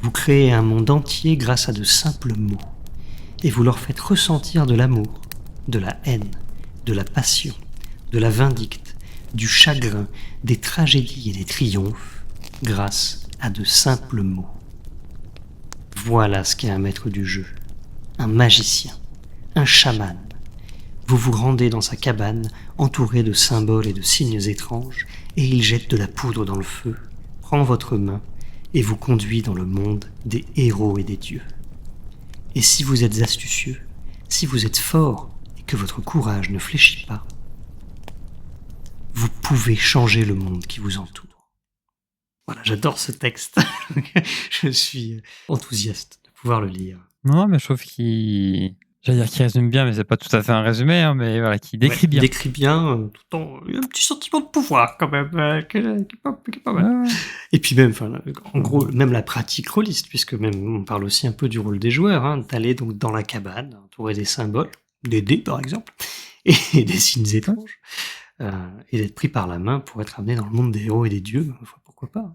Vous créez un monde entier grâce à de simples mots. Et vous leur faites ressentir de l'amour, de la haine, de la passion, de la vindicte, du chagrin, des tragédies et des triomphes grâce à de simples mots. Voilà ce qu'est un maître du jeu, un magicien, un chaman. Vous vous rendez dans sa cabane, entouré de symboles et de signes étranges, et il jette de la poudre dans le feu, prend votre main et vous conduit dans le monde des héros et des dieux. Et si vous êtes astucieux, si vous êtes fort et que votre courage ne fléchit pas, vous pouvez changer le monde qui vous entoure. Voilà, j'adore ce texte. Je suis enthousiaste de pouvoir le lire. Non, mais je trouve j'allais dire qu'il résume bien, mais c'est pas tout à fait un résumé, hein, mais voilà, qui décrit bien. Il décrit bien, tout en il y a un petit sentiment de pouvoir quand même, qui est pas mal. Ouais. Et puis même, en gros, même la pratique rôliste, puisque même on parle aussi un peu du rôle des joueurs, d'aller donc dans la cabane, entouré des symboles, des dés par exemple, et des signes étranges, et d'être pris par la main pour être amené dans le monde des héros et des dieux, pourquoi pas.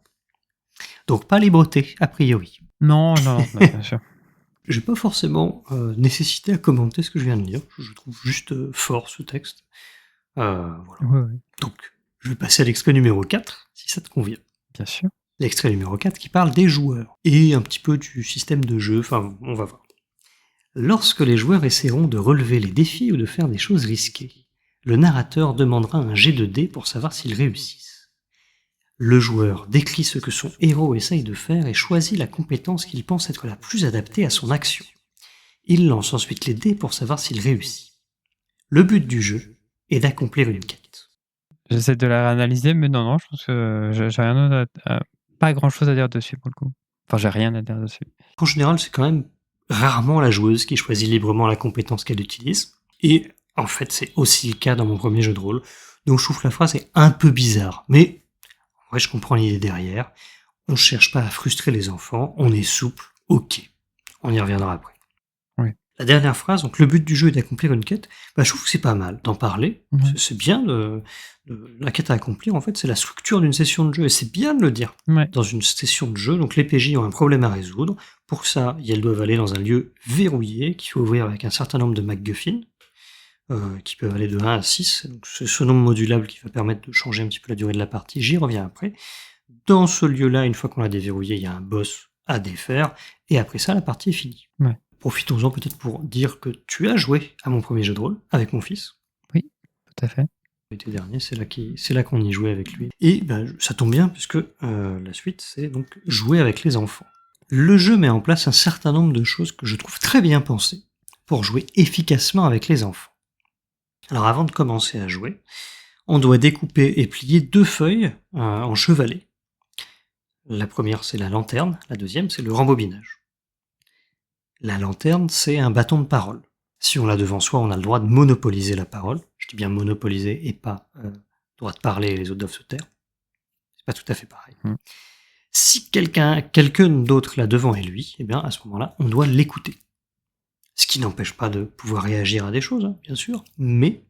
Donc pas les beautés, a priori. Non, bien sûr. Je n'ai pas forcément nécessité à commenter ce que je viens de lire. Je trouve juste fort ce texte. Voilà. Ouais. Donc, je vais passer à l'extrait numéro 4, si ça te convient. Bien sûr. L'extrait numéro 4 qui parle des joueurs et un petit peu du système de jeu. Enfin, on va voir. Lorsque les joueurs essaieront de relever les défis ou de faire des choses risquées, le narrateur demandera un jet de dés pour savoir s'ils réussissent. Le joueur décrit ce que son héros essaye de faire et choisit la compétence qu'il pense être la plus adaptée à son action. Il lance ensuite les dés pour savoir s'il réussit. Le but du jeu est d'accomplir une quête. J'essaie de la réanalyser, mais non, je pense que j'ai rien pas grand-chose à dire dessus pour le coup. Enfin, j'ai rien à dire dessus. En général, c'est quand même rarement la joueuse qui choisit librement la compétence qu'elle utilise. Et en fait, c'est aussi le cas dans mon premier jeu de rôle. Donc je trouve que la phrase est un peu bizarre, mais en vrai, je comprends l'idée derrière. On ne cherche pas à frustrer les enfants, on est souple, ok. On y reviendra après. Oui. La dernière phrase, donc le but du jeu est d'accomplir une quête, je trouve que c'est pas mal d'en parler. C'est bien la quête à accomplir, en fait, c'est la structure d'une session de jeu, et c'est bien de le dire. Ouais. Dans une session de jeu, donc les PJ ont un problème à résoudre. Pour ça, ils doivent aller dans un lieu verrouillé, qu'il faut ouvrir avec un certain nombre de MacGuffin, qui peuvent aller de 1 à 6. Donc c'est ce nombre modulable qui va permettre de changer un petit peu la durée de la partie. J'y reviens après. Dans ce lieu-là, une fois qu'on l'a déverrouillé, il y a un boss à défaire. Et après ça, la partie est finie. Ouais. Profitons-en peut-être pour dire que tu as joué à mon premier jeu de rôle avec mon fils. Oui, tout à fait. L'été dernier, c'est là qu'on y jouait avec lui. Et ça tombe bien, puisque la suite, c'est donc jouer avec les enfants. Le jeu met en place un certain nombre de choses que je trouve très bien pensées pour jouer efficacement avec les enfants. Alors avant de commencer à jouer, on doit découper et plier 2 feuilles en chevalet. La première, c'est la lanterne, la deuxième, c'est le rembobinage. La lanterne, c'est un bâton de parole. Si on l'a devant soi, on a le droit de monopoliser la parole. Je dis bien monopoliser et pas droit de parler et les autres doivent se taire. C'est pas tout à fait pareil. Si quelqu'un d'autre là devant est lui, eh bien à ce moment-là, on doit l'écouter. Ce qui n'empêche pas de pouvoir réagir à des choses, bien sûr, mais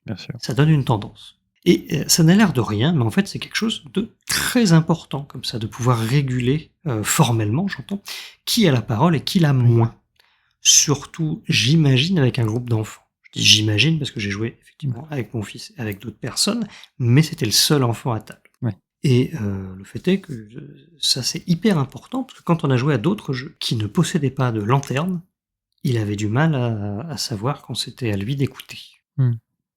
bien sûr. Ça donne une tendance. Et ça n'a l'air de rien, mais en fait c'est quelque chose de très important, comme ça, de pouvoir réguler formellement, j'entends, qui a la parole et qui l'a moins. Surtout, j'imagine, avec un groupe d'enfants. Je dis j'imagine parce que j'ai joué effectivement avec mon fils et avec d'autres personnes, mais c'était le seul enfant à table. Ouais. Et le fait est que ça c'est hyper important, parce que quand on a joué à d'autres jeux qui ne possédaient pas de lanterne, il avait du mal à savoir quand c'était à lui d'écouter.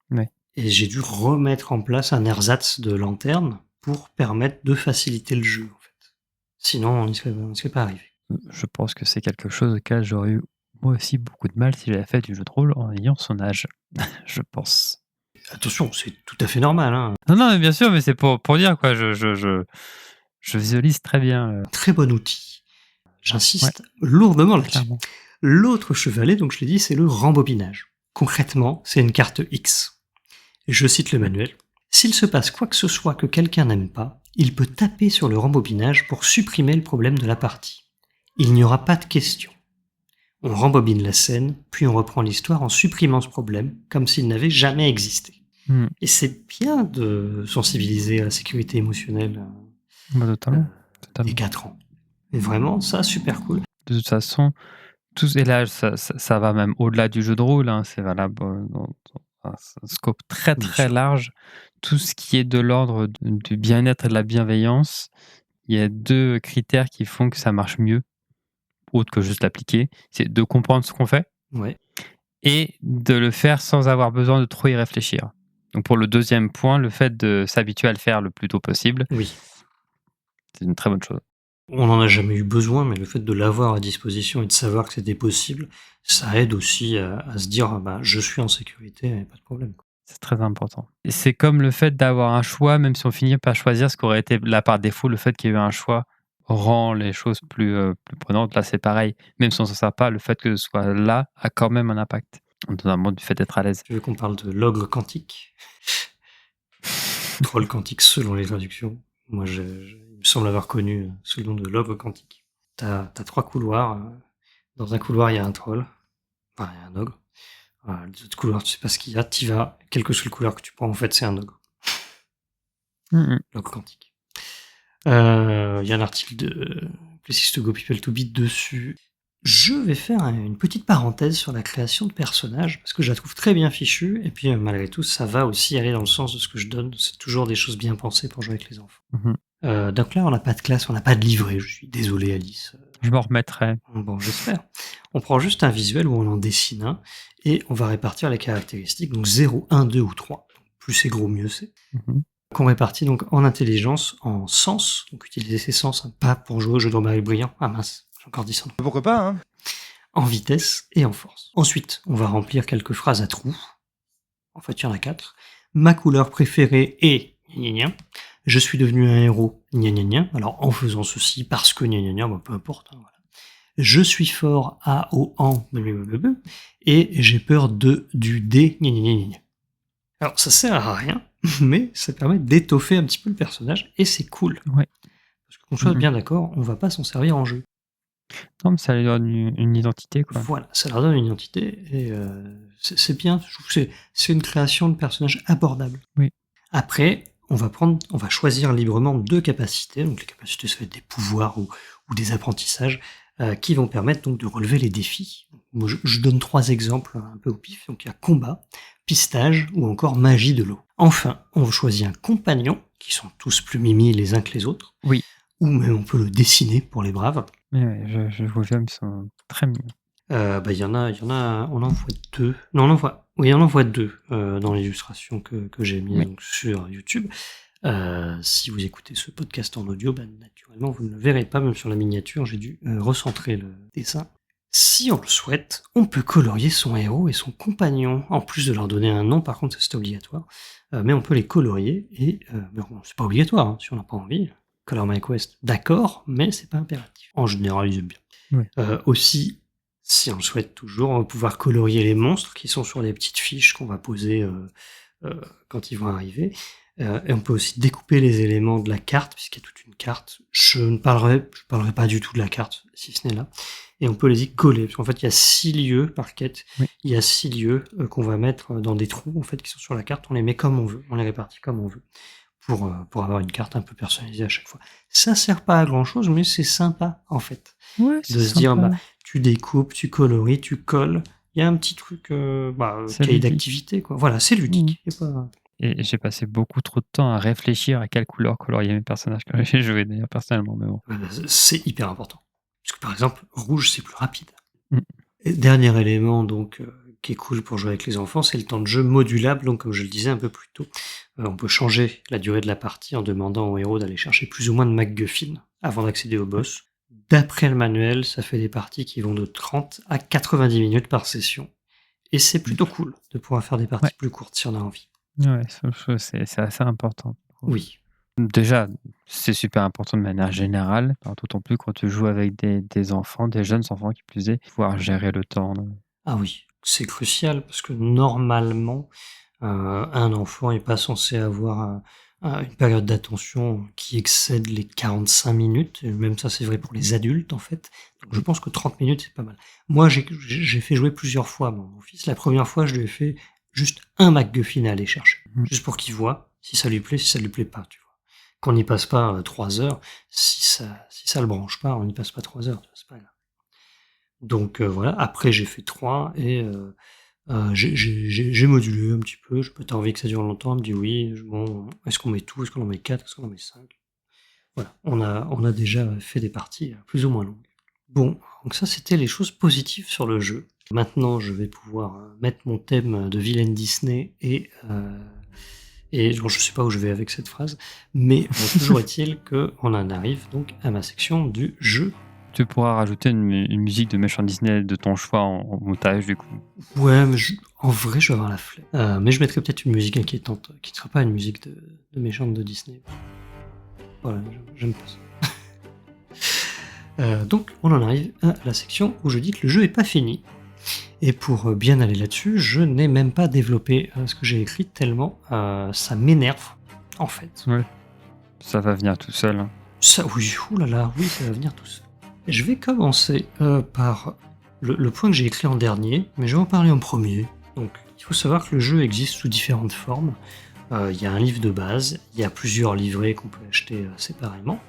Ouais. Et j'ai dû remettre en place un ersatz de lanterne pour permettre de faciliter le jeu, en fait. Sinon, on n'y serait pas arrivé. Je pense que c'est quelque chose auquel j'aurais eu moi aussi beaucoup de mal si j'avais fait du jeu de rôle en ayant son âge, je pense. Attention, c'est tout à fait normal, hein. Non, non, mais bien sûr, mais c'est pour dire quoi, je visualise très bien, Très bon outil. ouais, J'insiste lourdement là-dessus. clairement. L'autre chevalet, donc je l'ai dit, c'est le rembobinage. Concrètement, c'est une carte X. Je cite le manuel. S'il se passe quoi que ce soit que quelqu'un n'aime pas, il peut taper sur le rembobinage pour supprimer le problème de la partie. Il n'y aura pas de question. On rembobine la scène, puis on reprend l'histoire en supprimant ce problème, comme s'il n'avait jamais existé. Mmh. Et c'est bien de sensibiliser à la sécurité émotionnelle Bah, totalement, des totalement. 4 ans. Et vraiment, ça, super cool. De toute façon, et là, ça va même au-delà du jeu de rôle, hein, c'est valable, dans un scope très, Bien très sûr. large. Tout ce qui est de l'ordre du bien-être et de la bienveillance, il y a 2 critères qui font que ça marche mieux, autre que juste l'appliquer. C'est de comprendre ce qu'on fait Ouais. et de le faire sans avoir besoin de trop y réfléchir. Donc pour le 2e point, le fait de s'habituer à le faire le plus tôt possible, Oui. c'est une très bonne chose. On n'en a jamais eu besoin, mais le fait de l'avoir à disposition et de savoir que c'était possible, ça aide aussi à se dire, bah, je suis en sécurité, et pas de problème. C'est très important. Et c'est comme le fait d'avoir un choix, même si on finit par choisir ce qui aurait été là par défaut, le fait qu'il y ait eu un choix rend les choses plus prenantes. Là, c'est pareil. Même si on s'en sert pas, le fait que ce soit là a quand même un impact, notamment du fait d'être à l'aise. Tu veux qu'on parle de l'ogre quantique? Troll quantique selon les traductions. Moi, il me semble avoir connu sous le nom de l'ogre quantique. T'as 3 couloirs. Dans un couloir, il y a un troll. Enfin, il y a un ogre. Voilà, les autres couloirs, tu sais pas ce qu'il y a. T'y vas. Quel que soit le couloir que tu prends, en fait, c'est un ogre. Mmh. L'ogre quantique. Il y a un article de Places to Go People to Beat dessus. Je vais faire une petite parenthèse sur la création de personnages, parce que je la trouve très bien fichue, et puis malgré tout, ça va aussi aller dans le sens de ce que je donne. C'est toujours des choses bien pensées pour jouer avec les enfants. Mmh. Donc là, on n'a pas de classe, on n'a pas de livret. Je suis désolé, Alice. Je m'en remettrai. Bon, j'espère. On prend juste un visuel où on en dessine un, et on va répartir les caractéristiques, donc 0, 1, 2 ou 3. Plus c'est gros, mieux c'est. Mmh. Qu'on répartit donc en intelligence, en sens, donc utiliser ses sens, hein, pas pour jouer au jeu de Marie brillant. Ah mince, j'ai encore dit son nom. Pourquoi pas, hein? En vitesse et en force. Ensuite, on va remplir quelques phrases à trous. En fait, il y en a 4. Ma couleur préférée est gna gna gna. Je suis devenu un héros gna gna gna. Alors en faisant ceci, parce que gna gna gna, bah, peu importe. Hein, voilà. Je suis fort à au en blablabla, et j'ai peur du dé gna gna gna gna. Alors ça sert à rien, mais ça permet d'étoffer un petit peu le personnage, et c'est cool. Ouais. Parce qu'on soit Mhm. bien d'accord, on va pas s'en servir en jeu. Non, mais ça lui donne une identité, quoi. Voilà, ça leur donne une identité, et c'est bien, je trouve que c'est une création de personnage abordable. Oui. Après, on va choisir librement 2 capacités, donc les capacités ça va être des pouvoirs ou des apprentissages, qui vont permettre donc de relever les défis. Moi, je donne 3 exemples un peu au pif, donc il y a combat, pistage ou encore magie de l'eau. Enfin, on choisit un compagnon, qui sont tous plus mimi les uns que les autres. Oui. Ou même on peut le dessiner pour les braves. Mais ouais, je vois bien, ils sont très mignons. Il y en a, on en voit 2. Non, on en voit 2 dans l'illustration que j'ai mis Oui. donc sur YouTube. Si vous écoutez ce podcast en audio, naturellement, vous ne le verrez pas, même sur la miniature, j'ai dû recentrer le dessin. Si on le souhaite, on peut colorier son héros et son compagnon, en plus de leur donner un nom, par contre, c'est obligatoire. Mais on peut les colorier, et bon, c'est pas obligatoire, hein, si on n'a pas envie. Color My Quest, d'accord, mais c'est pas impératif. En général, ils aiment bien. Oui. Aussi, si on le souhaite toujours, on va pouvoir colorier les monstres qui sont sur les petites fiches qu'on va poser quand ils vont arriver. Et on peut aussi découper les éléments de la carte, puisqu'il y a toute une carte. Je ne parlerai pas du tout de la carte, si ce n'est là. Et on peut les y coller, parce qu'en fait, il y a 6 lieux par quête. Oui. Il y a 6 lieux qu'on va mettre dans des trous, en fait, qui sont sur la carte. On les met comme on veut, on les répartit comme on veut, pour avoir une carte un peu personnalisée à chaque fois. Ça sert pas à grand chose, mais c'est sympa, en fait. Ouais, De se dire, tu découpes, tu colories, tu colles. Il y a un petit truc, cahier d'activité, quoi. Voilà, c'est ludique. Et j'ai passé beaucoup trop de temps à réfléchir à quelle couleur colorier mes personnages quand j'ai joué, d'ailleurs, personnellement, mais bon. C'est hyper important. Parce que par exemple, rouge, c'est plus rapide. Mm. Et dernier élément, donc, qui est cool pour jouer avec les enfants, c'est le temps de jeu modulable. Donc, comme je le disais un peu plus tôt, on peut changer la durée de la partie en demandant au héros d'aller chercher plus ou moins de MacGuffin avant d'accéder au boss. D'après le manuel, ça fait des parties qui vont de 30 à 90 minutes par session. Et c'est plutôt cool de pouvoir faire des parties Ouais. plus courtes si on a envie. Ouais, c'est assez important. Oui. Déjà, c'est super important de manière générale, alors d'autant plus quand tu joues avec des enfants, des jeunes enfants qui plus est, pouvoir gérer le temps. Ah oui, c'est crucial parce que normalement, un enfant n'est pas censé avoir une période d'attention qui excède les 45 minutes. Et même ça, c'est vrai pour les adultes, en fait. Donc je pense que 30 minutes, c'est pas mal. Moi, j'ai fait jouer plusieurs fois mon fils. La première fois, je lui ai fait juste un MacGuffin à aller chercher. Juste pour qu'il voit si ça lui plaît, si ça lui plaît pas, tu vois. Qu'on n'y passe pas 3 heures. Si ça le branche pas, on n'y passe pas 3 heures, tu vois, c'est pas grave. Donc voilà, après j'ai fait 3 et j'ai modulé un petit peu. Je peux t'as envie que ça dure longtemps, elle me dit oui. Bon, est-ce qu'on met tout? Est-ce qu'on en met 4? Est-ce qu'on en met 5? Voilà, on a déjà fait des parties plus ou moins longues. Bon, donc ça c'était les choses positives sur le jeu. Maintenant, je vais pouvoir mettre mon thème de vilaine Disney et bon, je sais pas où je vais avec cette phrase, mais toujours est-il qu'on en arrive donc à ma section du jeu. Tu pourras rajouter une musique de méchant Disney de ton choix en montage, du coup. Ouais, mais en vrai, je vais avoir la flemme. Mais je mettrai peut-être une musique inquiétante, qui ne sera pas une musique de méchante de Disney. Voilà, j'aime pas ça. Donc, on en arrive à la section où je dis que le jeu est pas fini. Et pour bien aller là-dessus, je n'ai même pas développé ce que j'ai écrit tellement ça m'énerve, en fait. Ouais. Ça va venir tout seul. Ça, oui, oulala, oui, ça va venir tout seul. Et je vais commencer par le point que j'ai écrit en dernier, mais je vais en parler en premier. Donc, il faut savoir que le jeu existe sous différentes formes. Il y a un livre de base, il y a plusieurs livrets qu'on peut acheter séparément,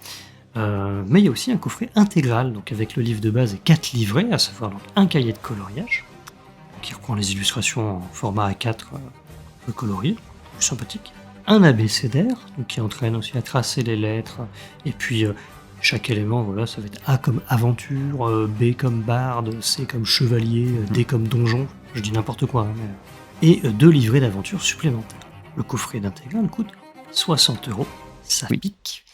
mais il y a aussi un coffret intégral, donc avec le livre de base et 4 livrets, à savoir donc un cahier de coloriage, qui reprend les illustrations en format A4 un peu colorié, plus sympathique. Un abécédaire, donc qui entraîne aussi à tracer les lettres, et puis chaque élément, voilà, ça va être A comme aventure, B comme barde, C comme chevalier, D comme donjon, je dis n'importe quoi, hein, et 2 livrets d'aventure supplémentaires. Le coffret d'intégral coûte 60 €, ça Oui. pique.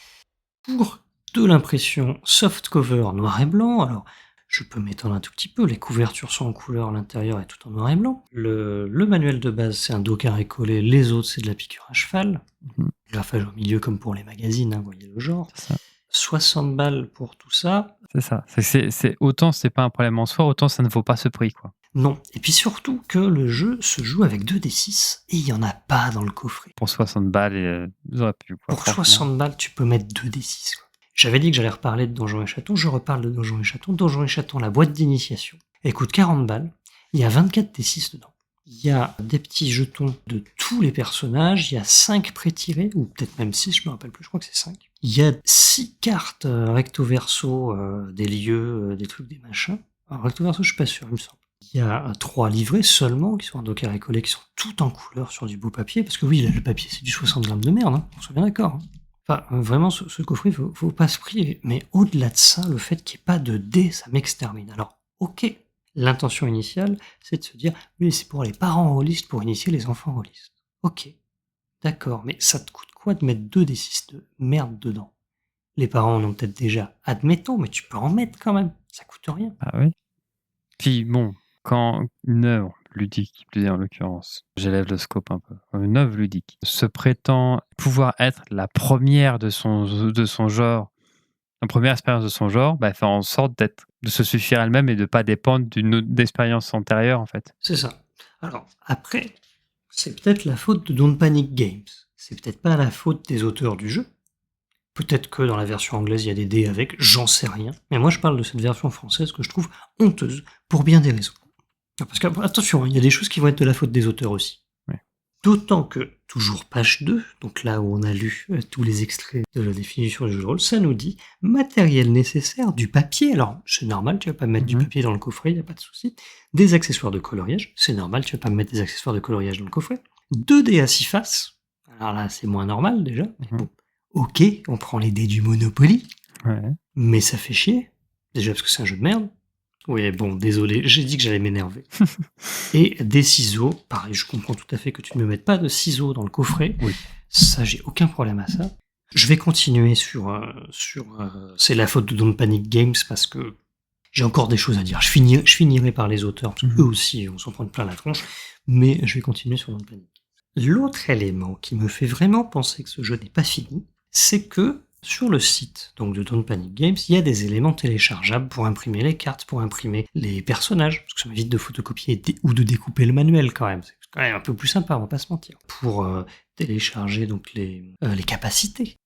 Pour de l'impression soft cover noir et blanc, alors je peux m'étendre un tout petit peu, les couvertures sont en couleur, l'intérieur est tout en noir et blanc. Le manuel de base, c'est un dos carré collé, les autres, c'est de la piqûre à cheval. Graffage au milieu comme pour les magazines, hein, voyez le genre. C'est ça. 60 balles pour tout ça. C'est ça. Autant c'est pas un problème en soi, autant ça ne vaut pas ce prix, quoi. Non. Et puis surtout que le jeu se joue avec 2d6 et il n'y en a pas dans le coffret. Pour 60 balles, ils auraient pu, quoi. Pour 60 balles, tu peux mettre 2d6, quoi. J'avais dit que j'allais reparler de Donjons et Chatons, je reparle de Donjons et Chatons. Donjons et Chatons, la boîte d'initiation, elle coûte 40 balles. Il y a 24 D6 dedans. Il y a des petits jetons de tous les personnages, il y a 5 pré-tirés, ou peut-être même 6, je me rappelle plus, je crois que c'est 5. Il y a 6 cartes recto-verso, des lieux, des trucs, des machins. Alors recto-verso, je suis pas sûr, il me semble. Il y a 3 livrets seulement, qui sont en dos carré collé, qui sont tout en couleur sur du beau papier, parce que oui, le papier c'est du 60 grammes de merde, hein, on soit bien d'accord. Hein. Enfin, vraiment, ce coffret, faut pas se prier. Mais au-delà de ça, le fait qu'il n'y ait pas de dés, ça m'extermine. Alors, ok, l'intention initiale, c'est de se dire, oui, c'est pour les parents rôlistes, pour initier les enfants rôlistes. Ok, d'accord, mais ça te coûte quoi de mettre 2d6 de merde dedans? Les parents en ont peut-être déjà, admettons, mais tu peux en mettre quand même, ça coûte rien. Ah oui. Puis bon, quand une œuvre ludique, plus en l'occurrence, j'élève le scope un peu, une œuvre ludique se prétend pouvoir être la première de son genre, la première expérience de son genre, bah, faire en sorte de se suffire elle-même et de pas dépendre d'une autre d'expérience antérieure, en fait. C'est ça. Alors, après, c'est peut-être la faute de Don't Panic Games. C'est peut-être pas la faute des auteurs du jeu. Peut-être que dans la version anglaise, il y a des dés avec, j'en sais rien. Mais moi, je parle de cette version française que je trouve honteuse, pour bien des raisons. Parce que, attention, il y a des choses qui vont être de la faute des auteurs aussi. Ouais. D'autant que, toujours page 2, donc là où on a lu tous les extraits de la définition du jeu de rôle, ça nous dit « matériel nécessaire, du papier ». Alors, c'est normal, tu vas pas mettre du papier dans le coffret, il n'y a pas de souci. Des accessoires de coloriage, c'est normal, tu vas pas mettre des accessoires de coloriage dans le coffret. 2 dés à 6 faces, alors là, c'est moins normal déjà, mais bon. Ok, on prend les dés du Monopoly, mais ça fait chier. Déjà parce que c'est un jeu de merde. Oui, bon, désolé, j'ai dit que j'allais m'énerver. Et des ciseaux, pareil, je comprends tout à fait que tu ne me mettes pas de ciseaux dans le coffret. Oui. Ça, j'ai aucun problème à ça. Je vais continuer c'est la faute de Don't Panic Games parce que j'ai encore des choses à dire. Je finirai par les auteurs, parce qu'eux aussi vont s'en prendre plein la tronche, mais je vais continuer sur Don't Panic. L'autre élément qui me fait vraiment penser que ce jeu n'est pas fini, c'est que sur le site donc de Don't Panic Games, il y a des éléments téléchargeables pour imprimer les cartes, pour imprimer les personnages, parce que ça m'évite de photocopier ou de découper le manuel quand même. C'est quand même un peu plus sympa, on va pas se mentir. Pour télécharger donc les capacités,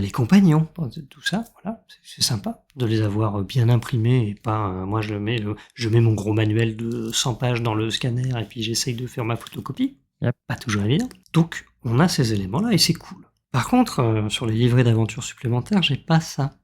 les compagnons, tout ça, voilà, c'est sympa de les avoir bien imprimés et pas moi je mets mon gros manuel de 100 pages dans le scanner et puis j'essaye de faire ma photocopie. Yep. Pas toujours évident. Donc on a ces éléments-là et c'est cool. Par contre, sur les livrets d'aventure supplémentaires, j'ai pas ça.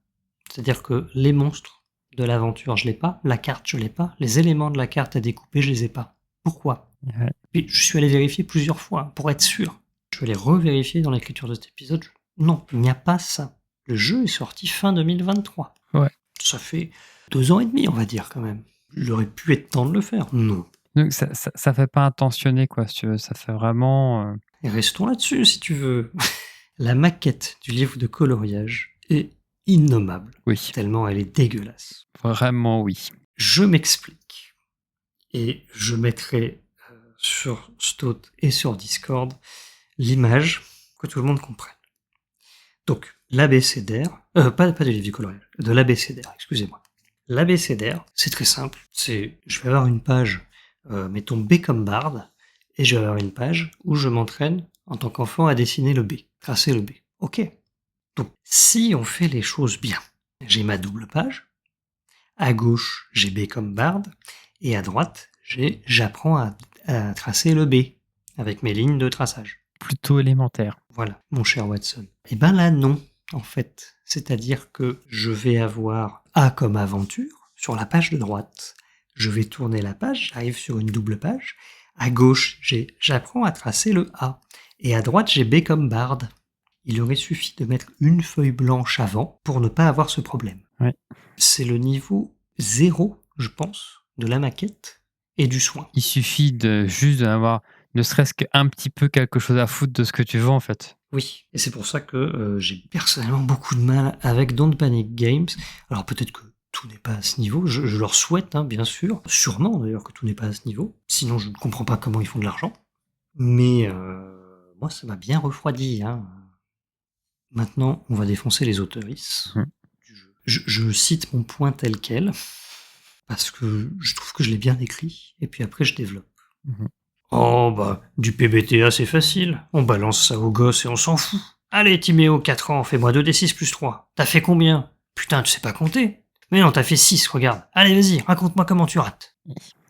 C'est-à-dire que les monstres de l'aventure, je l'ai pas, la carte, je l'ai pas, les éléments de la carte à découper, je les ai pas. Pourquoi ? Ouais. Et je suis allé vérifier plusieurs fois pour être sûr. Je vais les revérifier dans l'écriture de cet épisode. Non, il n'y a pas ça. Le jeu est sorti fin 2023. Ouais. Ça fait 2 ans et demi, on va dire, quand même. Il aurait pu être temps de le faire. Non. Donc ça fait pas intentionné, quoi, si tu veux. Ça fait vraiment... Et restons là-dessus, si tu veux. La maquette du livre de coloriage est innommable. Oui. Tellement elle est dégueulasse. Vraiment, oui. Je m'explique. Et je mettrai sur Stot et sur Discord l'image que tout le monde comprenne. Donc, l'abécédaire, pas du livre du coloriage, de l'abécédaire, excusez-moi. L'abécédaire, c'est très simple. Je vais avoir une page, mettons B comme barde, et je vais avoir une page où je m'entraîne en tant qu'enfant à dessiner le B, tracer le B. Ok. Donc, si on fait les choses bien, j'ai ma double page, à gauche, j'ai B comme barde, et à droite, j'apprends à tracer le B, avec mes lignes de traçage. Plutôt élémentaire. Voilà, mon cher Watson. Et ben là, non, en fait. C'est-à-dire que je vais avoir A comme aventure sur la page de droite. Je vais tourner la page, j'arrive sur une double page. À gauche, j'apprends à tracer le A. Et à droite, j'ai B comme barde. Il aurait suffi de mettre une feuille blanche avant pour ne pas avoir ce problème. Ouais. C'est le niveau 0, je pense, de la maquette et du soin. Il suffit juste d'avoir ne serait-ce qu'un petit peu quelque chose à foutre de ce que tu veux, en fait. Oui, et c'est pour ça que j'ai personnellement beaucoup de mal avec Don't Panic Games. Alors peut-être que tout n'est pas à ce niveau, je leur souhaite, hein, bien sûr. Sûrement d'ailleurs que tout n'est pas à ce niveau, sinon je ne comprends pas comment ils font de l'argent. Mais moi ça m'a bien refroidi. Hein. Maintenant, on va défoncer les auteuristes du jeu. Je cite mon point tel quel, parce que je trouve que je l'ai bien écrit, et puis après je développe. Oh bah, du PBTA c'est facile, on balance ça aux gosses et on s'en fout. Allez Timéo, 4 ans, fais-moi 2d6 plus 3. T'as fait combien ? Putain, tu sais pas compter ? Mais non, t'as fait 6, regarde. Allez, vas-y, raconte-moi comment tu rates.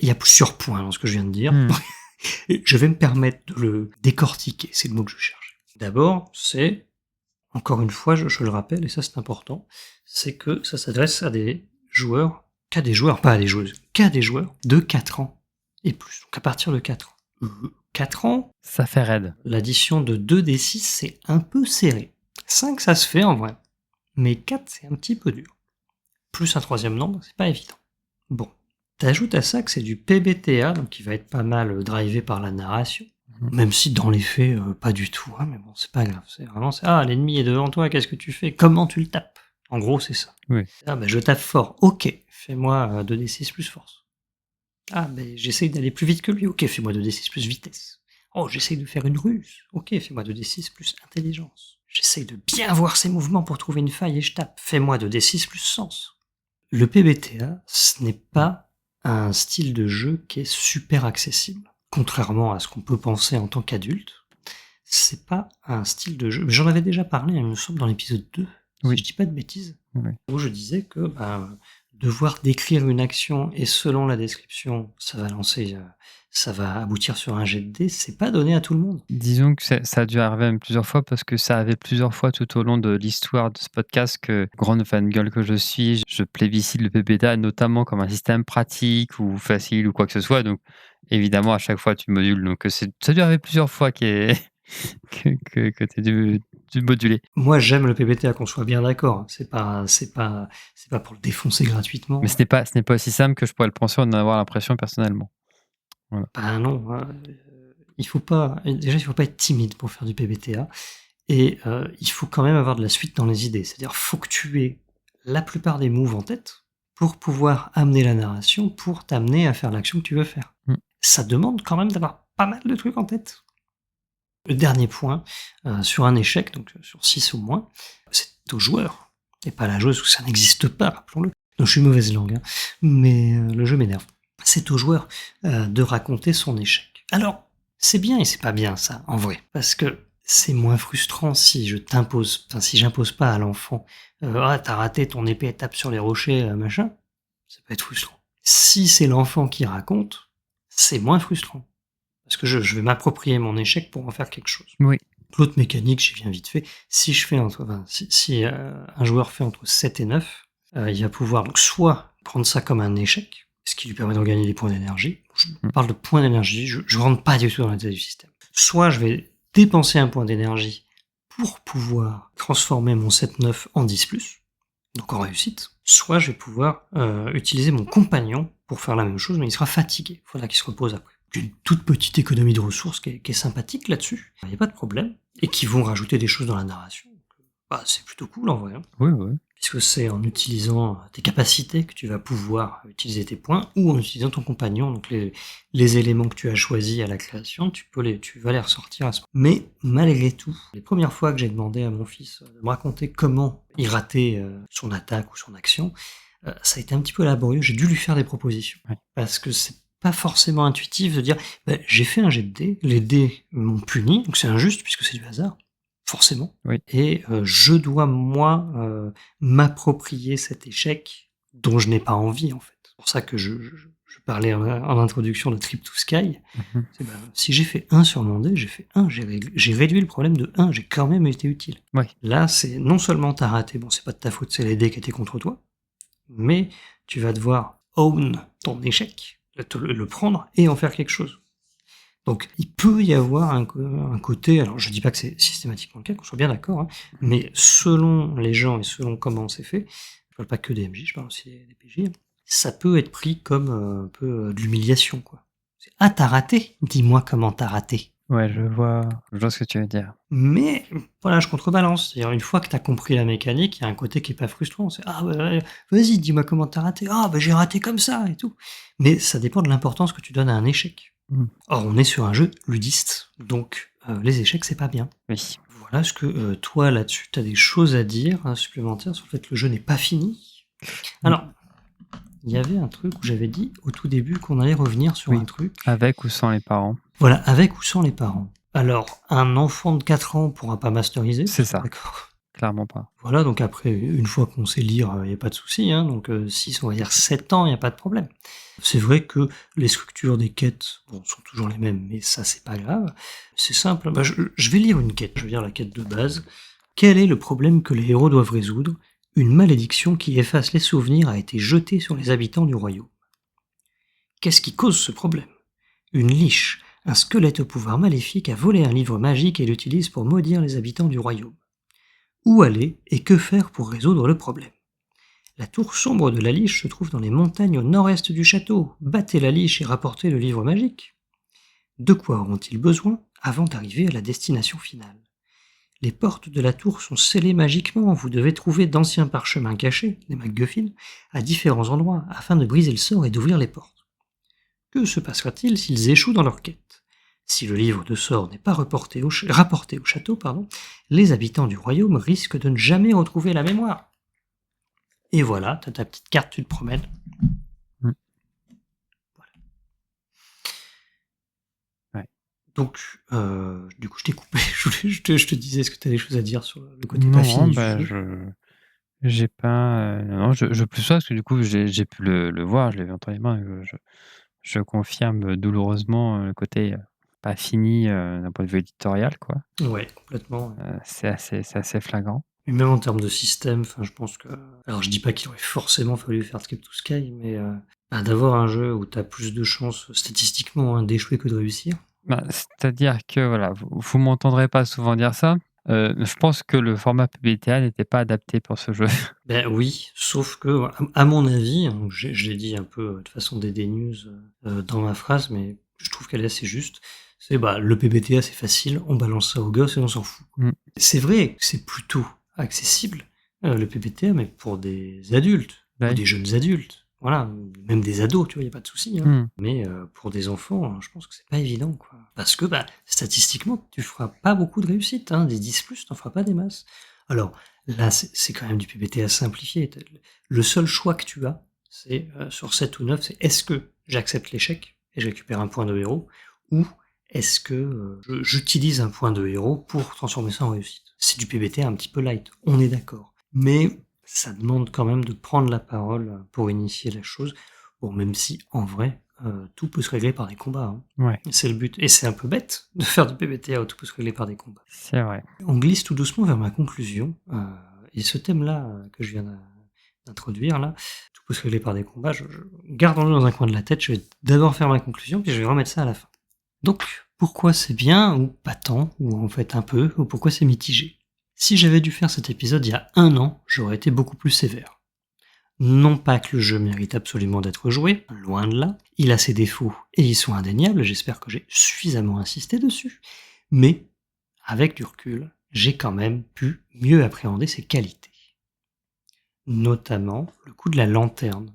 Il y a plusieurs points dans ce que je viens de dire. Et je vais me permettre de le décortiquer, c'est le mot que je cherche. D'abord, c'est, encore une fois, je le rappelle, et ça c'est important, c'est que ça s'adresse à des joueurs, qu'à des joueurs de 4 ans et plus, donc à partir de 4 ans. 4 ans, ça fait raide. L'addition de 2d6, c'est un peu serré. 5, ça se fait en vrai. Mais 4, c'est un petit peu dur. Plus un troisième nombre, c'est pas évident. Bon. T'ajoutes à ça que c'est du PBTA, donc qui va être pas mal drivé par la narration. Même si dans les faits, pas du tout. Hein, mais bon, c'est pas grave. C'est vraiment l'ennemi est devant toi, qu'est-ce que tu fais ? Comment tu le tapes ? En gros, c'est ça. Oui. Je tape fort. Ok, fais-moi 2d6 plus force. J'essaye d'aller plus vite que lui. Ok, fais-moi 2d6 plus vitesse. Oh, j'essaye de faire une ruse. Ok, fais-moi 2d6 plus intelligence. J'essaye de bien voir ses mouvements pour trouver une faille et je tape. Fais-moi 2d6 plus sens. Le PBTA, ce n'est pas un style de jeu qui est super accessible. Contrairement à ce qu'on peut penser en tant qu'adulte, c'est pas un style de jeu. J'en avais déjà parlé, il me semble, dans l'épisode 2, si je dis pas de bêtises, où je disais que devoir décrire une action et selon la description, ça va aboutir sur un jet de dés, c'est pas donné à tout le monde. Disons que ça a dû arriver même plusieurs fois parce que ça arrivait plusieurs fois tout au long de l'histoire de ce podcast que, grande fangirl que je suis, je plébiscite le PBTA notamment comme un système pratique ou facile ou quoi que ce soit. Donc évidemment à chaque fois tu modules. Donc ça a dû arriver plusieurs fois que tu dû moduler. Moi j'aime le PBTA, qu'on soit bien d'accord. C'est pas pour le défoncer gratuitement. Mais ce n'est pas aussi simple que je pourrais le penser en avoir l'impression personnellement. Voilà. Non, il faut pas être timide pour faire du PBTA. Et il faut quand même avoir de la suite dans les idées. C'est-à-dire, faut que tu aies la plupart des moves en tête pour pouvoir amener la narration, pour t'amener à faire l'action que tu veux faire. Mmh. Ça demande quand même d'avoir pas mal de trucs en tête. Le dernier point, sur un échec, donc sur 6 ou moins, c'est au joueur, et pas à la joueuse, parce que ça n'existe pas, rappelons-le. Donc je suis mauvaise langue, hein, mais le jeu m'énerve. C'est au joueur de raconter son échec. Alors, c'est bien et c'est pas bien ça, en vrai, parce que c'est moins frustrant si si j'impose pas à l'enfant ah, t'as raté ton épée, elle tape sur les rochers, machin, ça peut être frustrant. Si c'est l'enfant qui raconte, c'est moins frustrant. Parce que je vais m'approprier mon échec pour en faire quelque chose. Oui. L'autre mécanique, j'y viens vite fait, si un joueur fait entre 7 et 9, il va pouvoir donc soit prendre ça comme un échec, ce qui lui permet de gagner des points d'énergie. Je parle de points d'énergie, je rentre pas du tout dans l'état du système. Soit je vais dépenser un point d'énergie pour pouvoir transformer mon 7-9 en 10+, donc en réussite. Soit je vais pouvoir utiliser mon compagnon pour faire la même chose, mais il sera fatigué. Il faudra qu'il se repose après. Une toute petite économie de ressources qui est sympathique là-dessus. Il n'y a pas de problème. Et qui vont rajouter des choses dans la narration. C'est plutôt cool en vrai. Hein. Oui, oui. Puisque c'est en utilisant tes capacités que tu vas pouvoir utiliser tes points, ou en utilisant ton compagnon, donc les éléments que tu as choisis à la création, tu vas les ressortir à ce moment. Mais malgré tout, les premières fois que j'ai demandé à mon fils de me raconter comment il ratait son attaque ou son action, ça a été un petit peu laborieux, j'ai dû lui faire des propositions. Ouais. Parce que c'est pas forcément intuitif de dire j'ai fait un jet de dés, les dés m'ont puni, donc c'est injuste puisque c'est du hasard. Forcément. Oui. Et je dois, moi, m'approprier cet échec dont je n'ai pas envie, en fait. C'est pour ça que je parlais en introduction de Trip to Sky. Mmh. Si j'ai fait 1 sur mon dé, j'ai fait 1. J'ai réduit le problème de 1. J'ai quand même été utile. Ouais. Là, c'est non seulement t'as raté, bon, c'est pas de ta faute, c'est les dés qui étaient contre toi, mais tu vas devoir own ton échec, le prendre et en faire quelque chose. Donc, il peut y avoir un côté, alors je dis pas que c'est systématiquement le cas, qu'on soit bien d'accord, hein, mais selon les gens et selon comment c'est fait, je parle pas que des MJ, je parle aussi des PJ, ça peut être pris comme un peu de l'humiliation, quoi. Ah, t'as raté? Dis-moi comment t'as raté. Ouais, je vois ce que tu veux dire. Mais voilà, je contrebalance. C'est-à-dire, une fois que t'as compris la mécanique, il y a un côté qui est pas frustrant. C'est ah, vas-y, dis-moi comment t'as raté. Ah, j'ai raté comme ça et tout. Mais ça dépend de l'importance que tu donnes à un échec. Or, on est sur un jeu ludiste, donc les échecs, c'est pas bien. Oui. Voilà, est-ce que toi, là-dessus, t'as des choses à dire supplémentaires sur le fait que le jeu n'est pas fini? Alors, il y avait un truc où j'avais dit au tout début qu'on allait revenir sur un truc. Avec ou sans les parents. Voilà, avec ou sans les parents. Alors, un enfant de 4 ans pourra pas masteriser. C'est ça. D'accord. Clairement pas. Voilà, donc après, une fois qu'on sait lire, il n'y a pas de souci. Hein, donc 6, on va dire 7 ans, il n'y a pas de problème. C'est vrai que les structures des quêtes sont toujours les mêmes, mais ça, c'est pas grave. C'est simple. Je vais lire une quête. Je vais lire la quête de base. Quel est le problème que les héros doivent résoudre? Une malédiction qui efface les souvenirs a été jetée sur les habitants du royaume. Qu'est-ce qui cause ce problème? Une liche, un squelette au pouvoir maléfique, a volé un livre magique et l'utilise pour maudire les habitants du royaume. Où aller et que faire pour résoudre le problème? La tour sombre de la liche se trouve dans les montagnes au nord-est du château. Battez la liche et rapportez le livre magique. De quoi auront-ils besoin avant d'arriver à la destination finale? Les portes de la tour sont scellées magiquement. Vous devez trouver d'anciens parchemins cachés, les MacGuffin, à différents endroits afin de briser le sort et d'ouvrir les portes. Que se passera-t-il s'ils échouent dans leur quête? Si le livre de sort n'est pas rapporté au château, les habitants du royaume risquent de ne jamais retrouver la mémoire. Et voilà, t'as ta petite carte, tu te promènes. Voilà. Ouais. Donc, du coup, je t'ai coupé. Je te disais, est-ce que tu as des choses à dire sur le côté pas fini du jeu? J'ai pas... non, je plus ça, parce que du coup, j'ai pu le voir, je l'ai vu entre les mains, je confirme douloureusement le côté pas fini d'un point de vue éditorial, quoi. Ouais, complètement. C'est assez flagrant. Et même en termes de système, je pense que... Alors, je dis pas qu'il aurait forcément fallu faire Trip to Sky, mais d'avoir un jeu où tu as plus de chances statistiquement d'échouer que de réussir. C'est-à-dire que, voilà, vous m'entendrez pas souvent dire ça. Je pense que le format PBTA n'était pas adapté pour ce jeu. Ben oui, sauf que, à mon avis, je l'ai dit un peu de façon dédaigneuse dans ma phrase, mais je trouve qu'elle est assez juste, C'est le PBTA, c'est facile, on balance ça aux gosses et on s'en fout. Mm. C'est vrai que c'est plutôt accessible, le PBTA, mais pour des adultes, Bah ou oui. des jeunes adultes. Voilà, même des ados, tu vois, il n'y a pas de souci. Hein. Mm. Mais pour des enfants, je pense que c'est pas évident, quoi. Parce que, statistiquement, tu feras pas beaucoup de réussite. Hein. Des 10+, t'en feras pas des masses. Alors, là, c'est quand même du PBTA simplifié. Le seul choix que tu as, c'est sur 7 ou 9, c'est est-ce que j'accepte l'échec et je récupère un point de héros, ou est-ce que j'utilise un point de héros pour transformer ça en réussite. C'est du PBTA un petit peu light, on est d'accord. Mais ça demande quand même de prendre la parole pour initier la chose. Bon, même si, en vrai, tout peut se régler par des combats. Hein. Ouais, C'est le but. Et c'est un peu bête de faire du PBTA où tout peut se régler par des combats. c'est vrai. On glisse tout doucement vers ma conclusion. Et ce thème-là que je viens d'introduire, là, tout peut se régler par des combats, je garde-le dans un coin de la tête. Je vais d'abord faire ma conclusion, puis je vais remettre ça à la fin. Donc, pourquoi c'est bien, ou pas tant, ou en fait un peu, ou pourquoi c'est mitigé? Si j'avais dû faire cet épisode il y a 1 an, j'aurais été beaucoup plus sévère. Non pas que le jeu mérite absolument d'être joué, loin de là, il a ses défauts et ils sont indéniables, j'espère que j'ai suffisamment insisté dessus, mais avec du recul, j'ai quand même pu mieux appréhender ses qualités. Notamment le coup de la lanterne.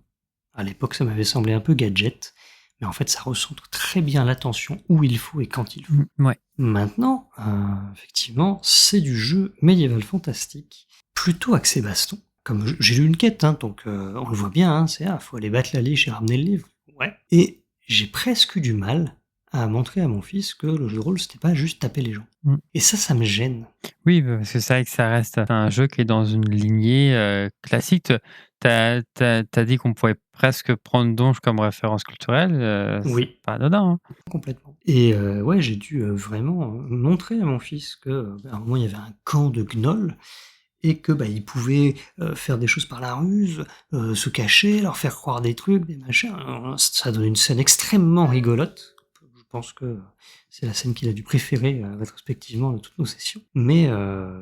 À l'époque, ça m'avait semblé un peu gadget, mais en fait, ça recentre très bien l'attention où il faut et quand il faut. Ouais. Maintenant, effectivement, c'est du jeu médiéval fantastique, plutôt axé baston. Comme j'ai lu une quête, hein, donc on le voit bien, hein, c'est faut aller battre la liche et ramener le livre. Ouais. Et j'ai presque eu du mal à montrer à mon fils que le jeu de rôle, c'était pas juste taper les gens. Mm. Et ça me gêne. Oui, parce que c'est vrai que ça reste un jeu qui est dans une lignée classique. T'as dit qu'on pouvait presque prendre Donge comme référence culturelle. Oui. C'est pas anodin. Hein. Complètement. Et ouais, j'ai dû vraiment montrer à mon fils que à un moment il y avait un camp de gnolls et que il pouvait faire des choses par la ruse, se cacher, leur faire croire des trucs, des machins. Alors, ça donne une scène extrêmement rigolote. Je pense que c'est la scène qu'il a dû préférer rétrospectivement de toutes nos sessions. Mais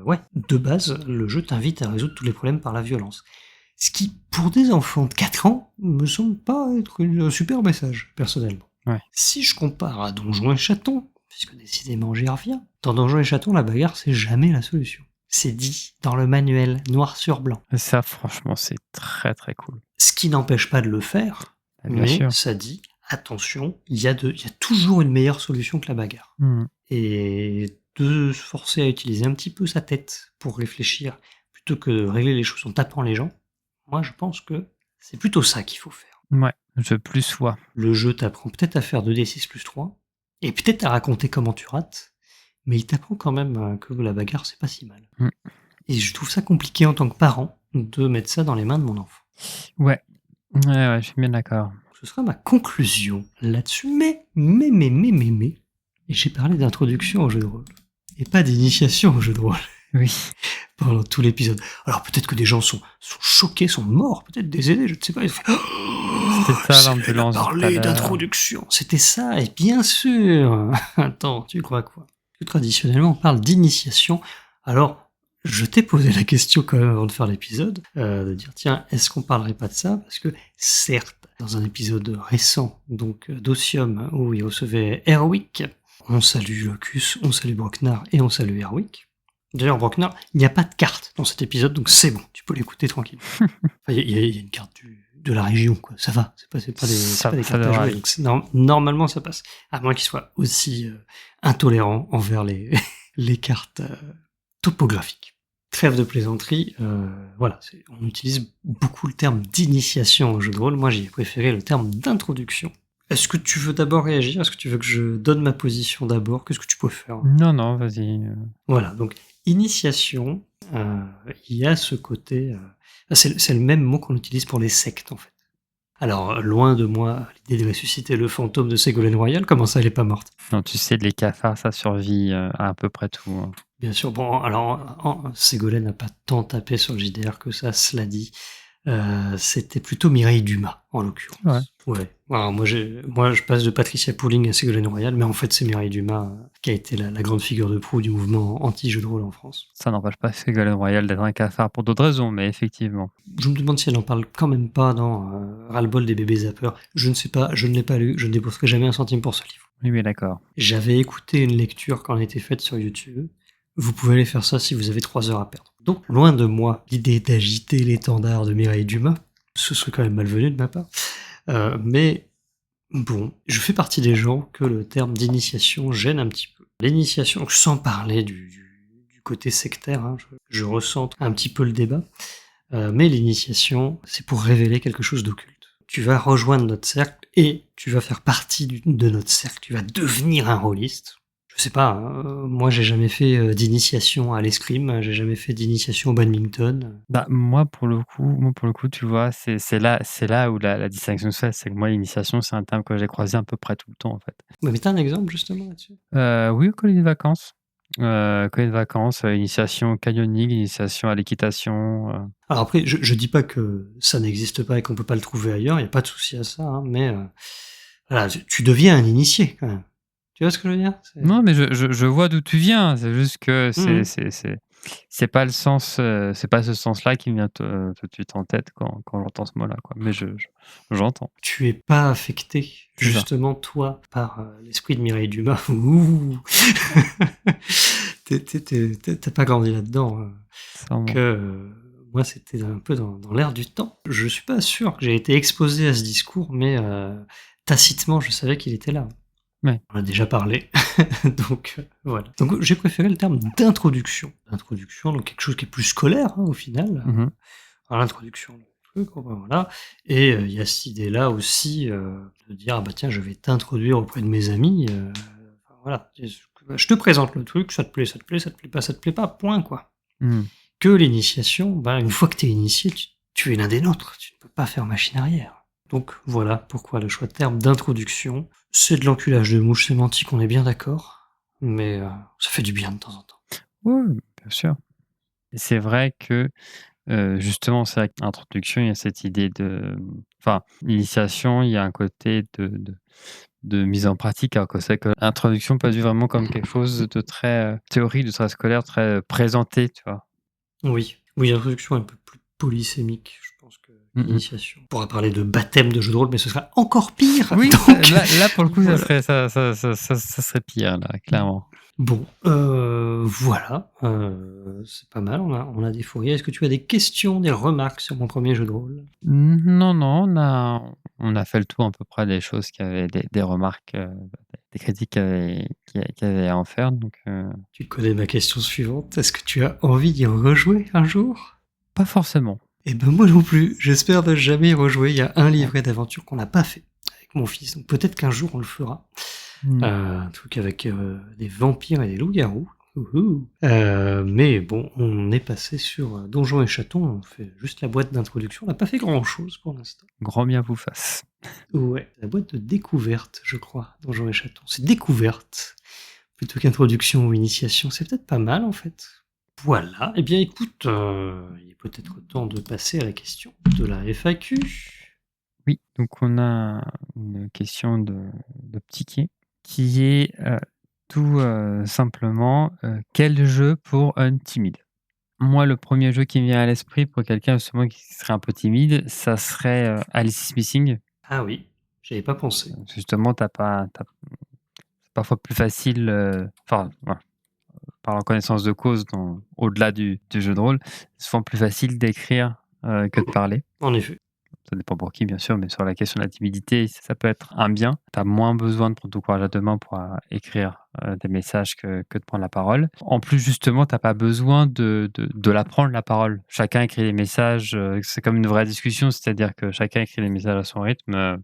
ouais, de base, le jeu t'invite à résoudre tous les problèmes par la violence. Ce qui, pour des enfants de 4 ans, me semble pas être un super message, personnellement. Ouais. Si je compare à Donjons et Chatons, puisque décidément j'y reviens, dans Donjons et Chatons, la bagarre, c'est jamais la solution. C'est dit dans le manuel, noir sur blanc. Ça, franchement, c'est très très cool. Ce qui n'empêche pas de le faire, Bien mais sûr. ça dit, attention, il y a toujours une meilleure solution que la bagarre. Mm. Et de se forcer à utiliser un petit peu sa tête pour réfléchir, plutôt que de régler les choses en tapant les gens, moi je pense que c'est plutôt ça qu'il faut faire. Ouais, je plus vois. Le jeu t'apprend peut-être à faire 2d6 plus 3, et peut-être à raconter comment tu rates, mais il t'apprend quand même que la bagarre, c'est pas si mal. Mm. Et je trouve ça compliqué en tant que parent de mettre ça dans les mains de mon enfant. Ouais, je suis bien d'accord. Ce sera ma conclusion là-dessus, mais, et j'ai parlé d'introduction au jeu de rôle, et pas d'initiation au jeu de rôle. Oui. Pendant tout l'épisode. Alors peut-être que des gens sont choqués, sont morts, peut-être décédés, je ne sais pas. C'était ça l'ambulance. Parler d'introduction, c'était ça, et bien sûr. Attends, tu crois quoi? Plus traditionnellement, on parle d'initiation. Alors, je t'ai posé la question quand même avant de faire l'épisode, de dire tiens, est-ce qu'on parlerait pas de ça? Parce que certes, dans un épisode récent, donc d'Ossium, où il recevait Erwick, on salue Locus, on salue Brocknar et on salue Erwick. D'ailleurs, Brocknar, il n'y a pas de carte dans cet épisode, donc c'est bon, tu peux l'écouter tranquille. Enfin, il y a une carte de la région, quoi. Ça va, c'est pas des cartes à jouer, donc normalement ça passe. À moins qu'il soit aussi intolérant envers les cartes topographiques. Trêve de plaisanterie, voilà, on utilise beaucoup le terme d'initiation au jeu de rôle. Moi, j'ai préféré le terme d'introduction. Est-ce que tu veux d'abord réagir? Est-ce que tu veux que je donne ma position d'abord? Qu'est-ce que tu préfères? Non, vas-y. Voilà, donc initiation, il y a ce côté... c'est le même mot qu'on utilise pour les sectes, en fait. Alors, loin de moi l'idée de ressusciter le fantôme de Ségolène Royal, comment ça, elle est pas morte? Non, tu sais, les cafards, ça survit à peu près tout. Hein. Bien sûr, bon, alors, Ségolène n'a pas tant tapé sur le JDR que ça, cela dit. C'était plutôt Mireille Dumas, en l'occurrence. Ouais. Alors, moi, je passe de Patricia Pooling à Ségolène Royal, mais en fait, c'est Mireille Dumas qui a été la grande figure de proue du mouvement anti-jeu de rôle en France. Ça n'empêche pas Ségolène Royal d'être un cafard pour d'autres raisons, mais effectivement. Je me demande si elle en parle quand même pas dans Ras-le-bol des bébés zappeurs. Je ne sais pas, je ne l'ai pas lu, je ne débourserai jamais un centime pour ce livre. Oui, oui, d'accord. J'avais écouté une lecture quand elle était faite sur YouTube. Vous pouvez aller faire ça si vous avez 3 heures à perdre. Donc, loin de moi l'idée d'agiter l'étendard de Mireille Dumas. Ce serait quand même malvenu de ma part. Mais bon, je fais partie des gens que le terme d'initiation gêne un petit peu. L'initiation, sans parler du côté sectaire, hein, je ressens un petit peu le débat. Mais l'initiation, c'est pour révéler quelque chose d'occulte. Tu vas rejoindre notre cercle et tu vas faire partie de notre cercle. Tu vas devenir un rôliste. Je sais pas, moi j'ai jamais fait d'initiation à l'escrime, j'ai jamais fait d'initiation au badminton. Bah, moi, pour le coup, tu vois, c'est là où la distinction se fait. C'est que moi, l'initiation, c'est un terme que j'ai croisé à peu près tout le temps, en fait. Mais t'as un exemple justement là-dessus? Oui, au collier de vacances. Initiation au canyoning, initiation à l'équitation. Alors après, je dis pas que ça n'existe pas et qu'on peut pas le trouver ailleurs, il y a pas de souci à ça, hein, mais voilà, tu deviens un initié quand même. Tu vois ce que je veux dire? Non, mais je vois d'où tu viens. C'est juste que Mmh. c'est pas le sens, c'est pas ce sens-là qui me vient tout de suite en tête quand j'entends ce mot-là, quoi. Mais j'entends. Tu es pas affecté, C'est ça. justement, toi, par l'esprit de Mireille Dumas. Ouh. T'as pas grandi là-dedans. Sûrement. Que moi, c'était un peu dans l'air du temps. Je suis pas sûr que j'ai été exposé à ce discours, mais tacitement, je savais qu'il était là. Ouais. On en a déjà parlé, donc voilà. Donc j'ai préféré le terme d'introduction. D'introduction, donc quelque chose qui est plus scolaire, hein, au final. Mmh. À l'introduction du truc, bon, ben, voilà. Et il y a cette idée-là aussi de dire ah bah tiens, je vais t'introduire auprès de mes amis. Enfin, voilà, je te présente le truc, ça te plaît, ça te plaît, ça te plaît pas, ça te plaît pas, point quoi. Mmh. Que l'initiation, bah, une fois que t'es initié, tu es l'un des nôtres, tu ne peux pas faire machine arrière. Donc voilà pourquoi le choix de terme d'introduction. C'est de l'enculage de mouche sémantique, on est bien d'accord, mais ça fait du bien de temps en temps. Ouais, bien sûr. Et c'est vrai que, justement, c'est vrai qu'introduction, il y a cette idée enfin, l'initiation, il y a un côté de mise en pratique, alors que c'est vrai que l'introduction peut être vue vraiment comme quelque chose de très, théorique, de très scolaire, très, présenté, tu vois? Oui, oui, l'introduction est un peu plus polysémique, je pense que Mmh mh. l'initiation. On pourra parler de baptême de jeu de rôle, mais ce sera encore pire. Oui, ça Donc là, pour le coup, voilà. ça serait pire, là, clairement. Bon, voilà, c'est pas mal, on a des fourriers. Est-ce que tu as des questions, des remarques sur mon premier jeu de rôle? Non, non, on a fait le tour à peu près des choses qui avaient des remarques, des critiques qu'il y avait à en faire, donc Tu connais ma question suivante, est-ce que tu as envie d'y rejouer un jour? pas forcément. Eh ben moi non plus, j'espère ne jamais y rejouer. Il y a un Ouais. livret d'aventure qu'on n'a pas fait avec mon fils, donc peut-être qu'un jour on le fera. Mmh. Un truc avec des vampires et des loups-garous. Ouhou. Mais bon, on est passé sur Donjons et Chatons, on fait juste la boîte d'introduction, on n'a pas fait grand-chose pour l'instant. Grand bien vous fasse. Ouais, la boîte de découverte, je crois, Donjons et Chatons. C'est découverte, plutôt qu'introduction ou initiation, c'est peut-être pas mal en fait. Voilà, eh bien écoute, il est peut-être temps de passer à la question de la FAQ. Oui, donc on a une question de Ptiquet qui est, tout, simplement, quel jeu pour un timide? Moi, le premier jeu qui me vient à l'esprit pour quelqu'un justement qui serait un peu timide, ça serait, Alice is Missing. Ah oui, j'avais pas pensé. Justement, c'est parfois plus facile, enfin, voilà, par la connaissance de cause au-delà du jeu de rôle, c'est souvent plus facile d'écrire, que de parler. En effet. Ça dépend pour qui, bien sûr, mais sur la question de la timidité, ça peut être un bien. Tu as moins besoin de prendre ton courage à 2 mains pour, écrire, des messages que de prendre la parole. En plus, justement, tu as pas besoin de la prendre la parole. Chacun écrit les messages, c'est comme une vraie discussion, c'est-à-dire que chacun écrit les messages à son rythme,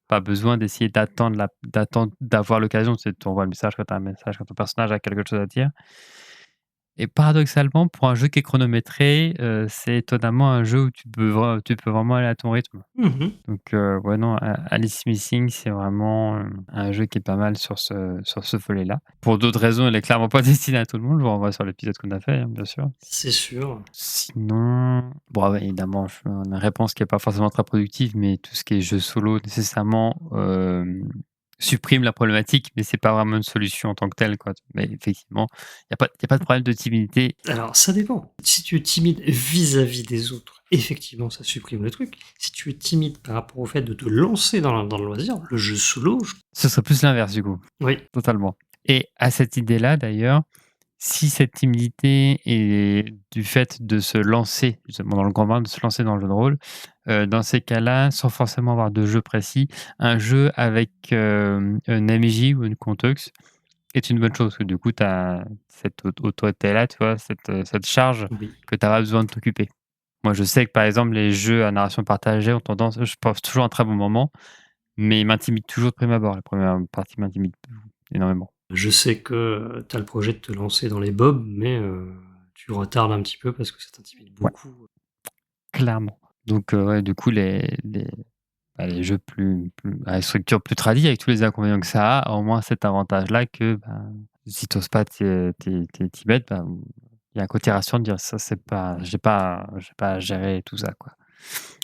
pas besoin d'essayer d'attendre d'avoir l'occasion. Tu sais, tu envoies le message quand tu as un message, quand ton personnage a quelque chose à dire. Et paradoxalement, pour un jeu qui est chronométré, c'est étonnamment un jeu où tu peux vraiment aller à ton rythme. Mmh. Donc ouais, non, Alice Missing, c'est vraiment, un jeu qui est pas mal sur ce volet-là. Pour d'autres raisons, elle est clairement pas destinée à tout le monde. Je vous renvoie sur l'épisode qu'on a fait, hein, bien sûr. C'est sûr. Sinon, bon, ouais, évidemment, une réponse qui est pas forcément très productive, mais tout ce qui est jeu solo nécessairement, supprime la problématique, mais c'est pas vraiment une solution en tant que telle, quoi. Mais effectivement, il y a pas de problème de timidité. Alors, ça dépend. Si tu es timide vis-à-vis des autres, effectivement, ça supprime le truc. Si tu es timide par rapport au fait de te lancer dans le loisir, le jeu solo, Ce serait plus l'inverse, du coup, oui, totalement. Et à cette idée-là, d'ailleurs, si cette timidité est du fait de se lancer, justement dans le grand bain, de se lancer dans le jeu de rôle, dans ces cas-là, sans forcément avoir de jeu précis, un jeu avec, un MJ ou une conteuse est une bonne chose. Parce que du coup, tu as cette autorité-là, tu vois? Cette charge oui. que tu as pas besoin de t'occuper. Moi, je sais que, par exemple, les jeux à narration partagée ont tendance je passe toujours un très bon moment, mais ils m'intimident toujours de prime abord. La première partie m'intimide énormément. Je sais que tu as le projet de te lancer dans les bobs, mais tu retardes un petit peu parce que ça t'intimide Ouais, beaucoup. clairement. Donc ouais, du coup, les jeux plus à structure plus tradie, avec tous les inconvénients que ça a au moins cet avantage-là que, si tu oses pas t'y mettre, il y a un côté rassurant de dire: «Ça, c'est pas j'ai pas à gérer tout ça, quoi».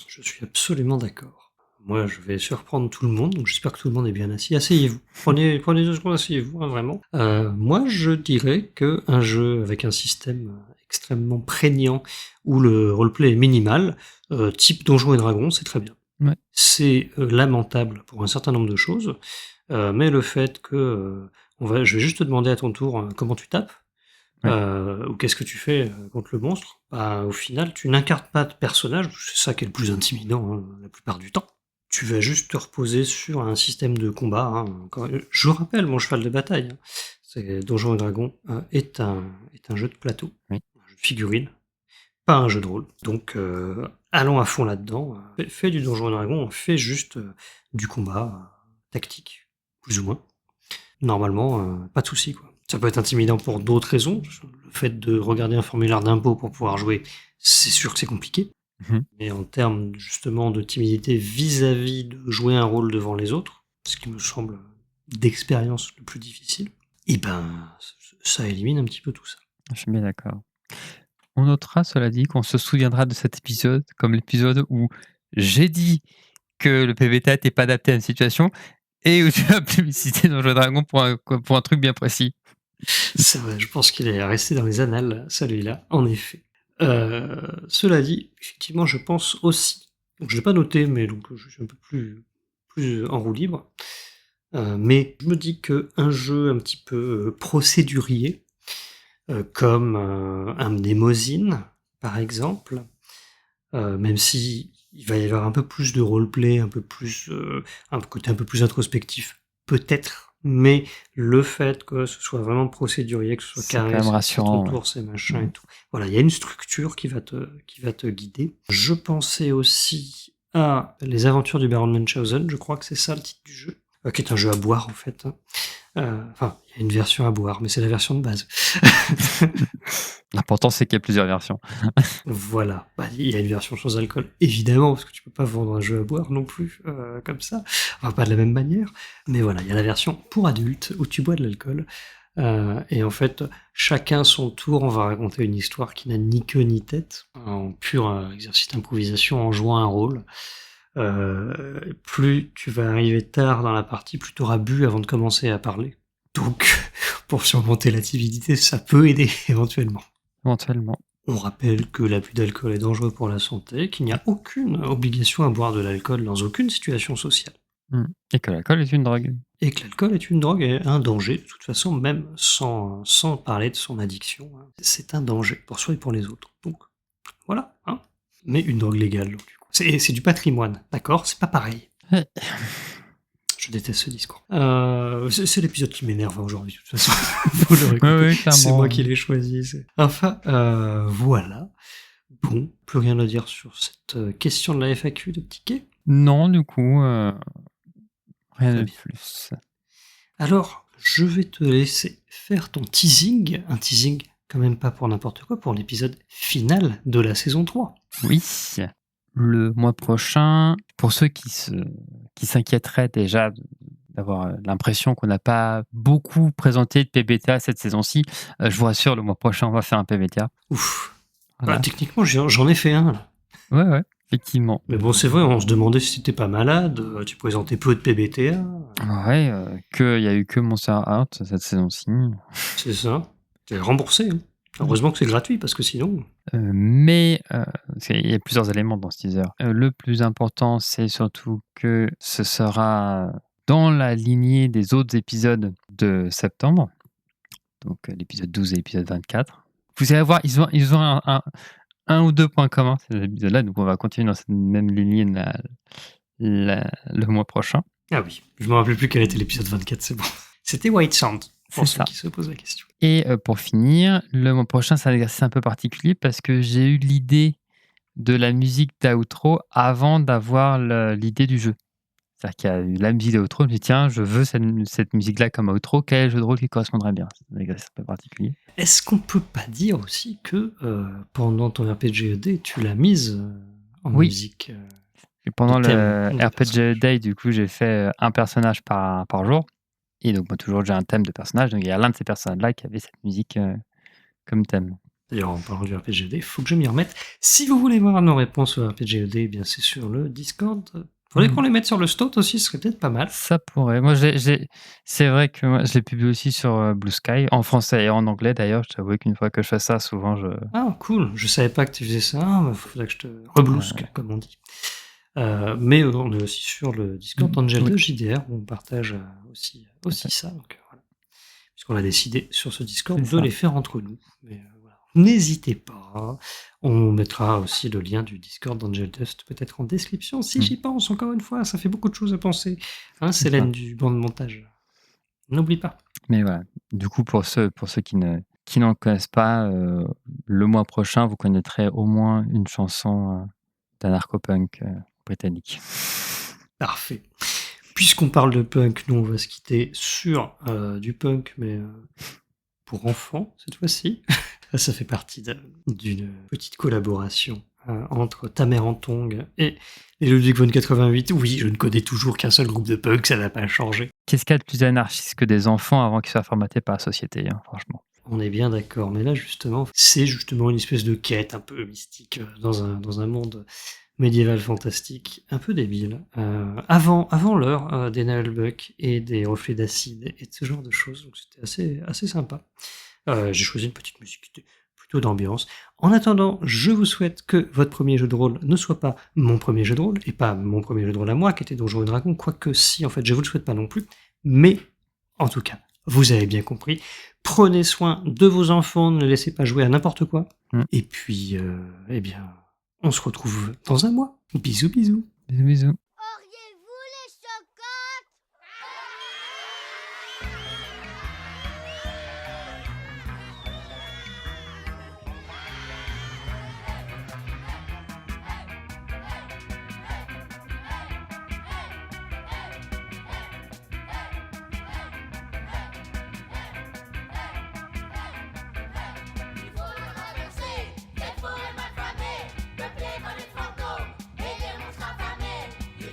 Je suis absolument d'accord. Moi, je vais surprendre tout le monde, donc j'espère que tout le monde est bien assis. Asseyez-vous. Prenez 2 secondes, asseyez-vous, hein, vraiment. Moi, je dirais qu'un jeu avec un système, extrêmement prégnant, où le roleplay est minimal, type Donjons et Dragons, c'est très bien. Ouais. C'est, lamentable pour un certain nombre de choses, mais le fait que, je vais juste te demander à ton tour, comment tu tapes, Ouais. ou qu'est-ce que tu fais, contre le monstre? Bah, au final, tu n'incarnes pas de personnage, c'est ça qui est le plus intimidant, hein, la plupart du temps. Tu vas juste te reposer sur un système de combat, hein, je rappelle mon cheval de bataille, hein, c'est Donjons& et Dragons, est un jeu de plateau, Oui. un jeu de figurines, pas un jeu de rôle. Donc, allons à fond là-dedans, fais du Donjons& et Dragons, fais juste, du combat, tactique, plus ou moins. Normalement, pas de souci, quoi. Ça peut être intimidant pour d'autres raisons. Le fait de regarder un formulaire d'impôt pour pouvoir jouer, c'est sûr que c'est compliqué. Mmh. Mais en termes justement de timidité vis-à-vis de jouer un rôle devant les autres, ce qui me semble d'expérience le plus difficile, et ben, ça élimine un petit peu tout ça. Je suis bien d'accord. On notera, cela dit, qu'on se souviendra de cet épisode comme l'épisode où j'ai dit que le PBTA n'était pas adapté à une situation et où tu as publicité dans Jeux Dragon pour un truc bien précis. C'est vrai, je pense qu'il est resté dans les annales, celui-là, en effet. Cela dit, effectivement, je pense aussi, donc je l'ai pas noté, mais donc je suis un peu plus en roue libre, mais je me dis qu'un jeu un petit peu, procédurier, comme, un Mnemosyne, par exemple, même si il va y avoir un peu plus de roleplay, un peu plus, un côté un peu plus introspectif, peut-être, mais le fait que ce soit vraiment procédurier, que ce soit C'est quand carré, même c'est ton rassurant, ouais. tour, c'est machin et Mmh. tout. Voilà, il y a une structure qui va te guider. Je pensais aussi à Les Aventures du Baron Munchausen, je crois que c'est ça le titre du jeu, qui est un jeu à boire en fait, hein. Enfin, il y a une version à boire, mais c'est la version de base. L'important, c'est qu'il y a plusieurs versions. Voilà, bah, il y a une version sans alcool, évidemment, parce que tu peux pas vendre un jeu à boire non plus, comme ça. Enfin, pas de la même manière, mais voilà, il y a la version pour adultes où tu bois de l'alcool, et en fait, chacun son tour, on va raconter une histoire qui n'a ni queue ni tête, en pur, exercice d'improvisation, en jouant un rôle. Plus tu vas arriver tard dans la partie, plus tu auras bu avant de commencer à parler. Donc, pour surmonter la timidité, ça peut aider éventuellement. Éventuellement. On rappelle que l'abus d'alcool est dangereux pour la santé, qu'il n'y a aucune obligation à boire de l'alcool dans aucune situation sociale, Mmh. Et que l'alcool est une drogue. et que l'alcool est une drogue et un danger, de toute façon, même sans parler de son addiction, hein. C'est un danger pour soi et pour les autres. Donc, voilà, hein. Mais une drogue légale, donc, du coup. C'est du patrimoine, d'accord? C'est pas pareil. Ouais. Je déteste ce discours. C'est l'épisode qui m'énerve aujourd'hui, de toute façon. Vous l'aurez compris. Ouais, C'est clairement. moi qui l'ai choisi. Enfin, voilà. Bon, plus rien à dire sur cette question de la FAQ de Ticket. Non, du coup, rien Très de bien. plus. Alors, je vais te laisser faire ton teasing. Un teasing, quand même pas pour n'importe quoi, pour l'épisode final de la saison 3. Oui, le mois prochain, pour ceux qui s'inquiéteraient déjà d'avoir l'impression qu'on n'a pas beaucoup présenté de PBTA cette saison-ci, je vous rassure, le mois prochain, on va faire un PBTA. Ouf. Voilà. Bah, techniquement, j'en ai fait un, là. Ouais, ouais. Effectivement. Mais bon, c'est vrai, on se demandait si t'étais pas malade, tu présentais peu de PBTA, Ouais, il y a eu que Monster Heart cette saison-ci. c'est ça. T'es remboursé, hein. Heureusement que c'est gratuit, parce que sinon... Mais il y a plusieurs éléments dans ce teaser. Le plus important, c'est surtout que ce sera dans la lignée des autres épisodes de septembre. Donc l'épisode 12 et l'épisode 24. Vous allez voir, ils ont un ou deux points communs, ces épisodes-là. Donc on va continuer dans cette même lignée le mois prochain. Ah oui, je me rappelle plus quel était l'épisode 24, c'est bon. C'était White Sand, pour C'est ceux ça. qui se posent la question. Et pour finir, le mois prochain, c'est un exercice un peu particulier parce que j'ai eu l'idée de la musique d'outro avant d'avoir l'idée du jeu. C'est-à-dire qu'il y a eu la musique d'outro, je me dis tiens, je veux cette musique-là comme outro, quel jeu de rôle qui correspondrait bien? C'est un exercice un peu particulier. Est-ce qu'on peut pas dire aussi que pendant ton RPGED, tu l'as mise en Oui. musique Et pendant de thème, le de RPG personnage. Day, du coup, j'ai fait un personnage par jour. Et donc, moi, toujours, j'ai un thème de personnage. Donc, il y a l'un de ces personnages-là qui avait cette musique comme thème. D'ailleurs, en parlant du RPGED, il faut que je m'y remette. Si vous voulez voir nos réponses au RPGED, eh bien c'est sur le Discord. Faudrait qu'on les mette sur le Stot aussi, ce serait peut-être pas mal. Ça pourrait. Moi, c'est vrai que moi, je l'ai publié aussi sur Blue Sky, en français et en anglais d'ailleurs. Je t'avoue qu'une fois que je fais ça, souvent, Ah, cool. Je savais pas que tu faisais ça. Il faudrait que je te reblousque, comme on dit. Mais on est aussi sur le Discord d'Angel Oui. de JDR, où on partage aussi ça. Donc, voilà. Puisqu'on a décidé sur ce Discord C'est de ça. les faire entre nous. Mais voilà. N'hésitez pas. On mettra aussi le lien du Discord d'Angel Dust peut-être en description. Si j'y pense, encore une fois, ça fait beaucoup de choses à penser. Hein, C'est Célène ça. du banc de montage. N'oublie pas. Mais voilà. Du coup, pour ceux qui n'en connaissent pas, le mois prochain, vous connaîtrez au moins une chanson d'anarcho-punk britannique. Parfait. Puisqu'on parle de punk, nous on va se quitter sur du punk, mais pour enfants cette fois-ci. Ça fait partie d'une petite collaboration entre Ta mère en tongue et les Ludwig von 88. Oui, je ne connais toujours qu'un seul groupe de punk, ça n'a pas changé. Qu'est-ce qu'il y a de plus anarchiste que des enfants avant qu'ils soient formatés par la société, hein, franchement. On est bien d'accord, mais là justement, c'est justement une espèce de quête un peu mystique dans un monde médiéval fantastique, un peu débile. Avant l'heure des Nullbuck et des reflets d'acide et de ce genre de choses, donc c'était assez sympa. J'ai choisi une petite musique qui était plutôt d'ambiance. En attendant, je vous souhaite que votre premier jeu de rôle ne soit pas mon premier jeu de rôle, et pas mon premier jeu de rôle à moi, qui était Donjons et Dragons, quoique si, en fait, je vous le souhaite pas non plus, mais, en tout cas, vous avez bien compris, prenez soin de vos enfants, ne les laissez pas jouer à n'importe quoi, et puis, eh bien, on se retrouve dans un mois. Bisous, bisous. Bisous, bisous. Auriez-vous les chocottes? Il faut le traverser, cette forêt mal famée, peuplée par les fantômes et des monstres affamés.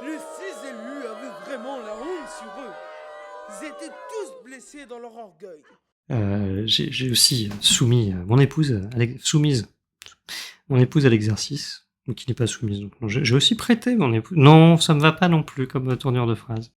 Les 6 élus avaient vraiment la honte sur eux. Ils étaient tous blessés dans leur orgueil. J'ai aussi soumis mon épouse à l'exercice, qui n'est pas soumise. Donc, j'ai aussi prêté mon épouse. Non, ça me va pas non plus comme tournure de phrase.